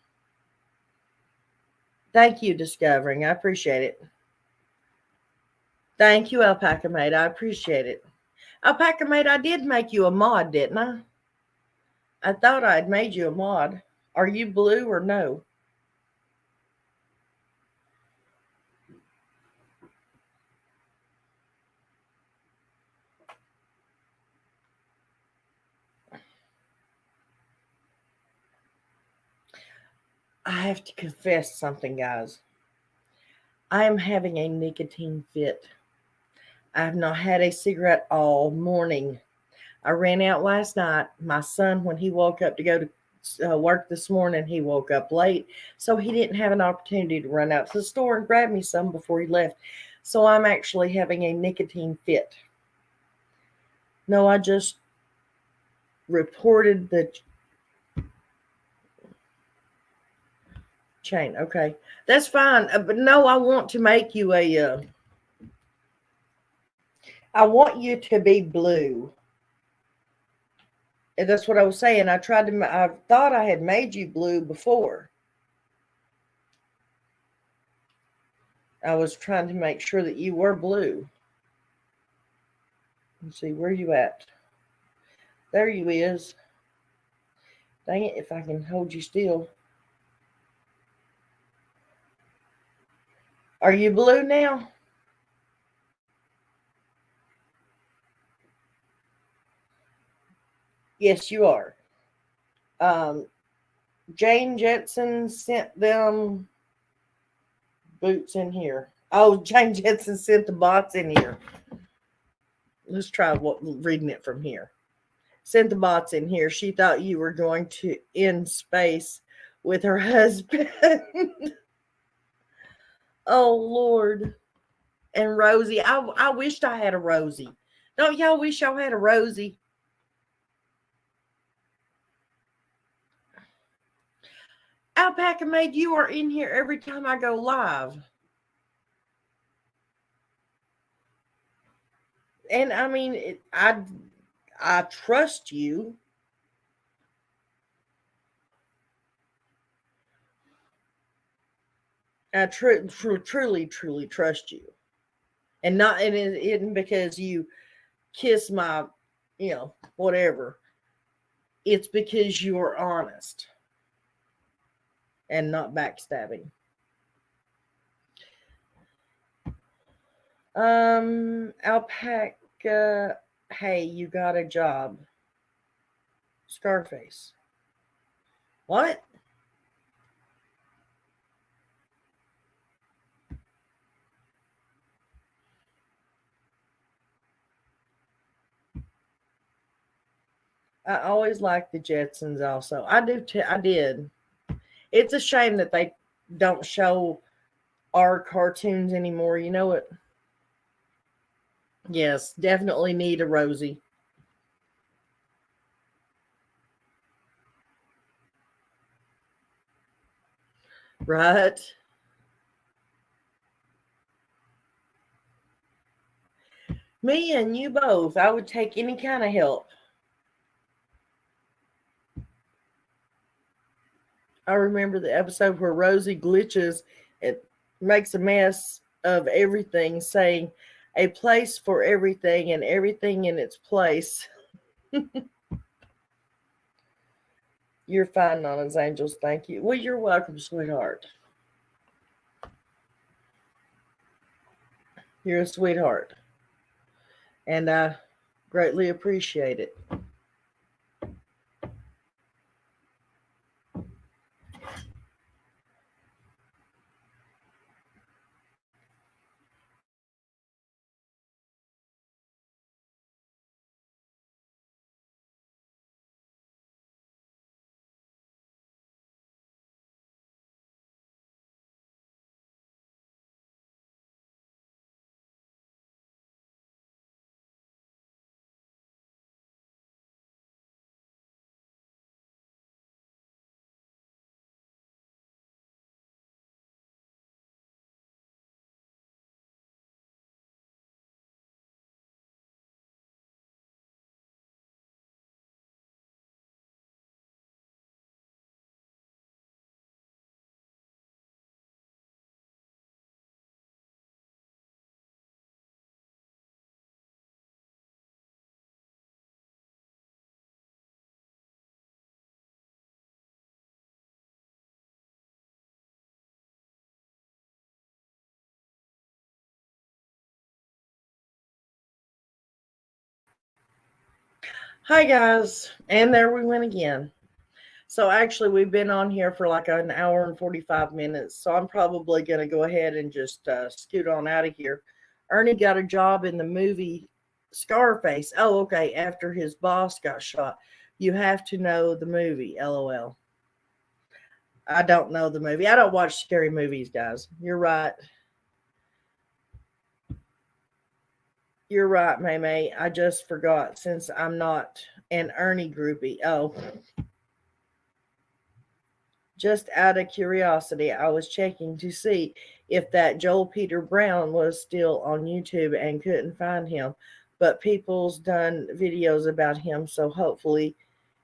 Thank you, Discovering. I appreciate it. Thank you, Alpaca Mate. I appreciate it. Alpaca Mate, I did make you a mod, didn't I? I thought I'd made you a mod. Are you blue or no? I have to confess something, guys. I am having a nicotine fit. I have not had a cigarette all morning. I ran out last night. My son, when he woke up to go to work this morning, he woke up late. So he didn't have an opportunity to run out to the store and grab me some before he left. So I'm actually having a nicotine fit. No, I just reported the chain. Okay. That's fine. But no, I want to make you I want you to be blue. And that's what I was saying. I thought I had made you blue before. I was trying to make sure that you were blue. Let's see, where you at? There you is. Dang it, if I can hold you still. Are you blue now? Yes, you are. Jane Jetson sent them boots in here. Oh, Jane Jetson sent the bots in here. Let's try reading it from here. Sent the bots in here. She thought you were going to end space with her husband. Oh, Lord. And Rosie. I wished I had a Rosie. Don't y'all wish y'all had a Rosie? Alpaca Maid, you are in here every time I go live. And I mean, I trust you. I truly trust you, and not and it isn't because you kiss my, whatever. It's because you are honest and not backstabbing. Alpaca, hey, you got a job. Scarface. What? I always liked the Jetsons also. I do too. I did. It's a shame that they don't show our cartoons anymore. You know what? Yes, definitely need a Rosie. Right? Me and you both. I would take any kind of help. I remember the episode where Rosie glitches and makes a mess of everything, saying, a place for everything and everything in its place. You're fine, Nana's Angels. Thank you. Well, you're welcome, sweetheart. You're a sweetheart. And I greatly appreciate it. Hi, guys. And there we went again. So, actually, we've been on here for like an hour and 45 minutes. So, I'm probably going to go ahead and just scoot on out of here. Ernie got a job in the movie Scarface. Oh, okay. After his boss got shot. You have to know the movie, LOL. I don't know the movie. I don't watch scary movies, guys. You're right. You're right, May May. I just forgot since I'm not an Ernie groupie. Oh, just out of curiosity, I was checking to see if that Joel Peter Brown was still on YouTube and couldn't find him. But people's done videos about him, so hopefully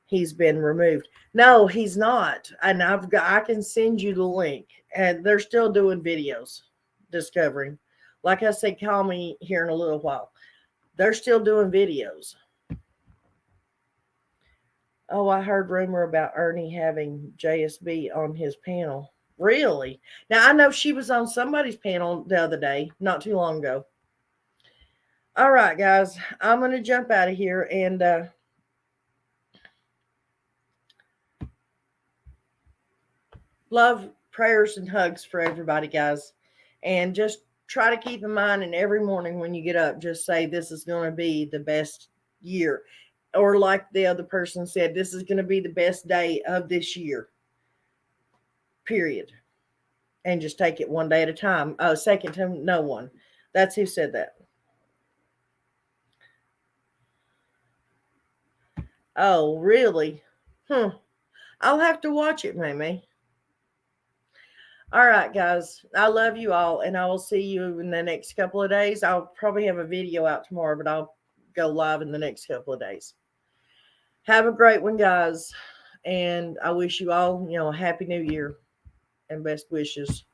he's been removed. No, he's not. And I can send you the link. And they're still doing videos discovering. Like I said, call me here in a little while. They're still doing videos. Oh, I heard rumor about Ernie having JSB on his panel. Really? Now I know she was on somebody's panel the other day, not too long ago. All right, guys, I'm gonna jump out of here and love, prayers, and hugs for everybody, guys. And just try to keep in mind, and every morning when you get up, just say this is going to be the best year. Or like the other person said, this is going to be the best day of this year. Period. And just take it one day at a time. Oh, second to no one. That's who said that. Oh, really? I'll have to watch it, maybe. All right, guys. I love you all, and I will see you in the next couple of days. I'll probably have a video out tomorrow, but I'll go live in the next couple of days. Have a great one, guys. And I wish you all, a happy new year and best wishes.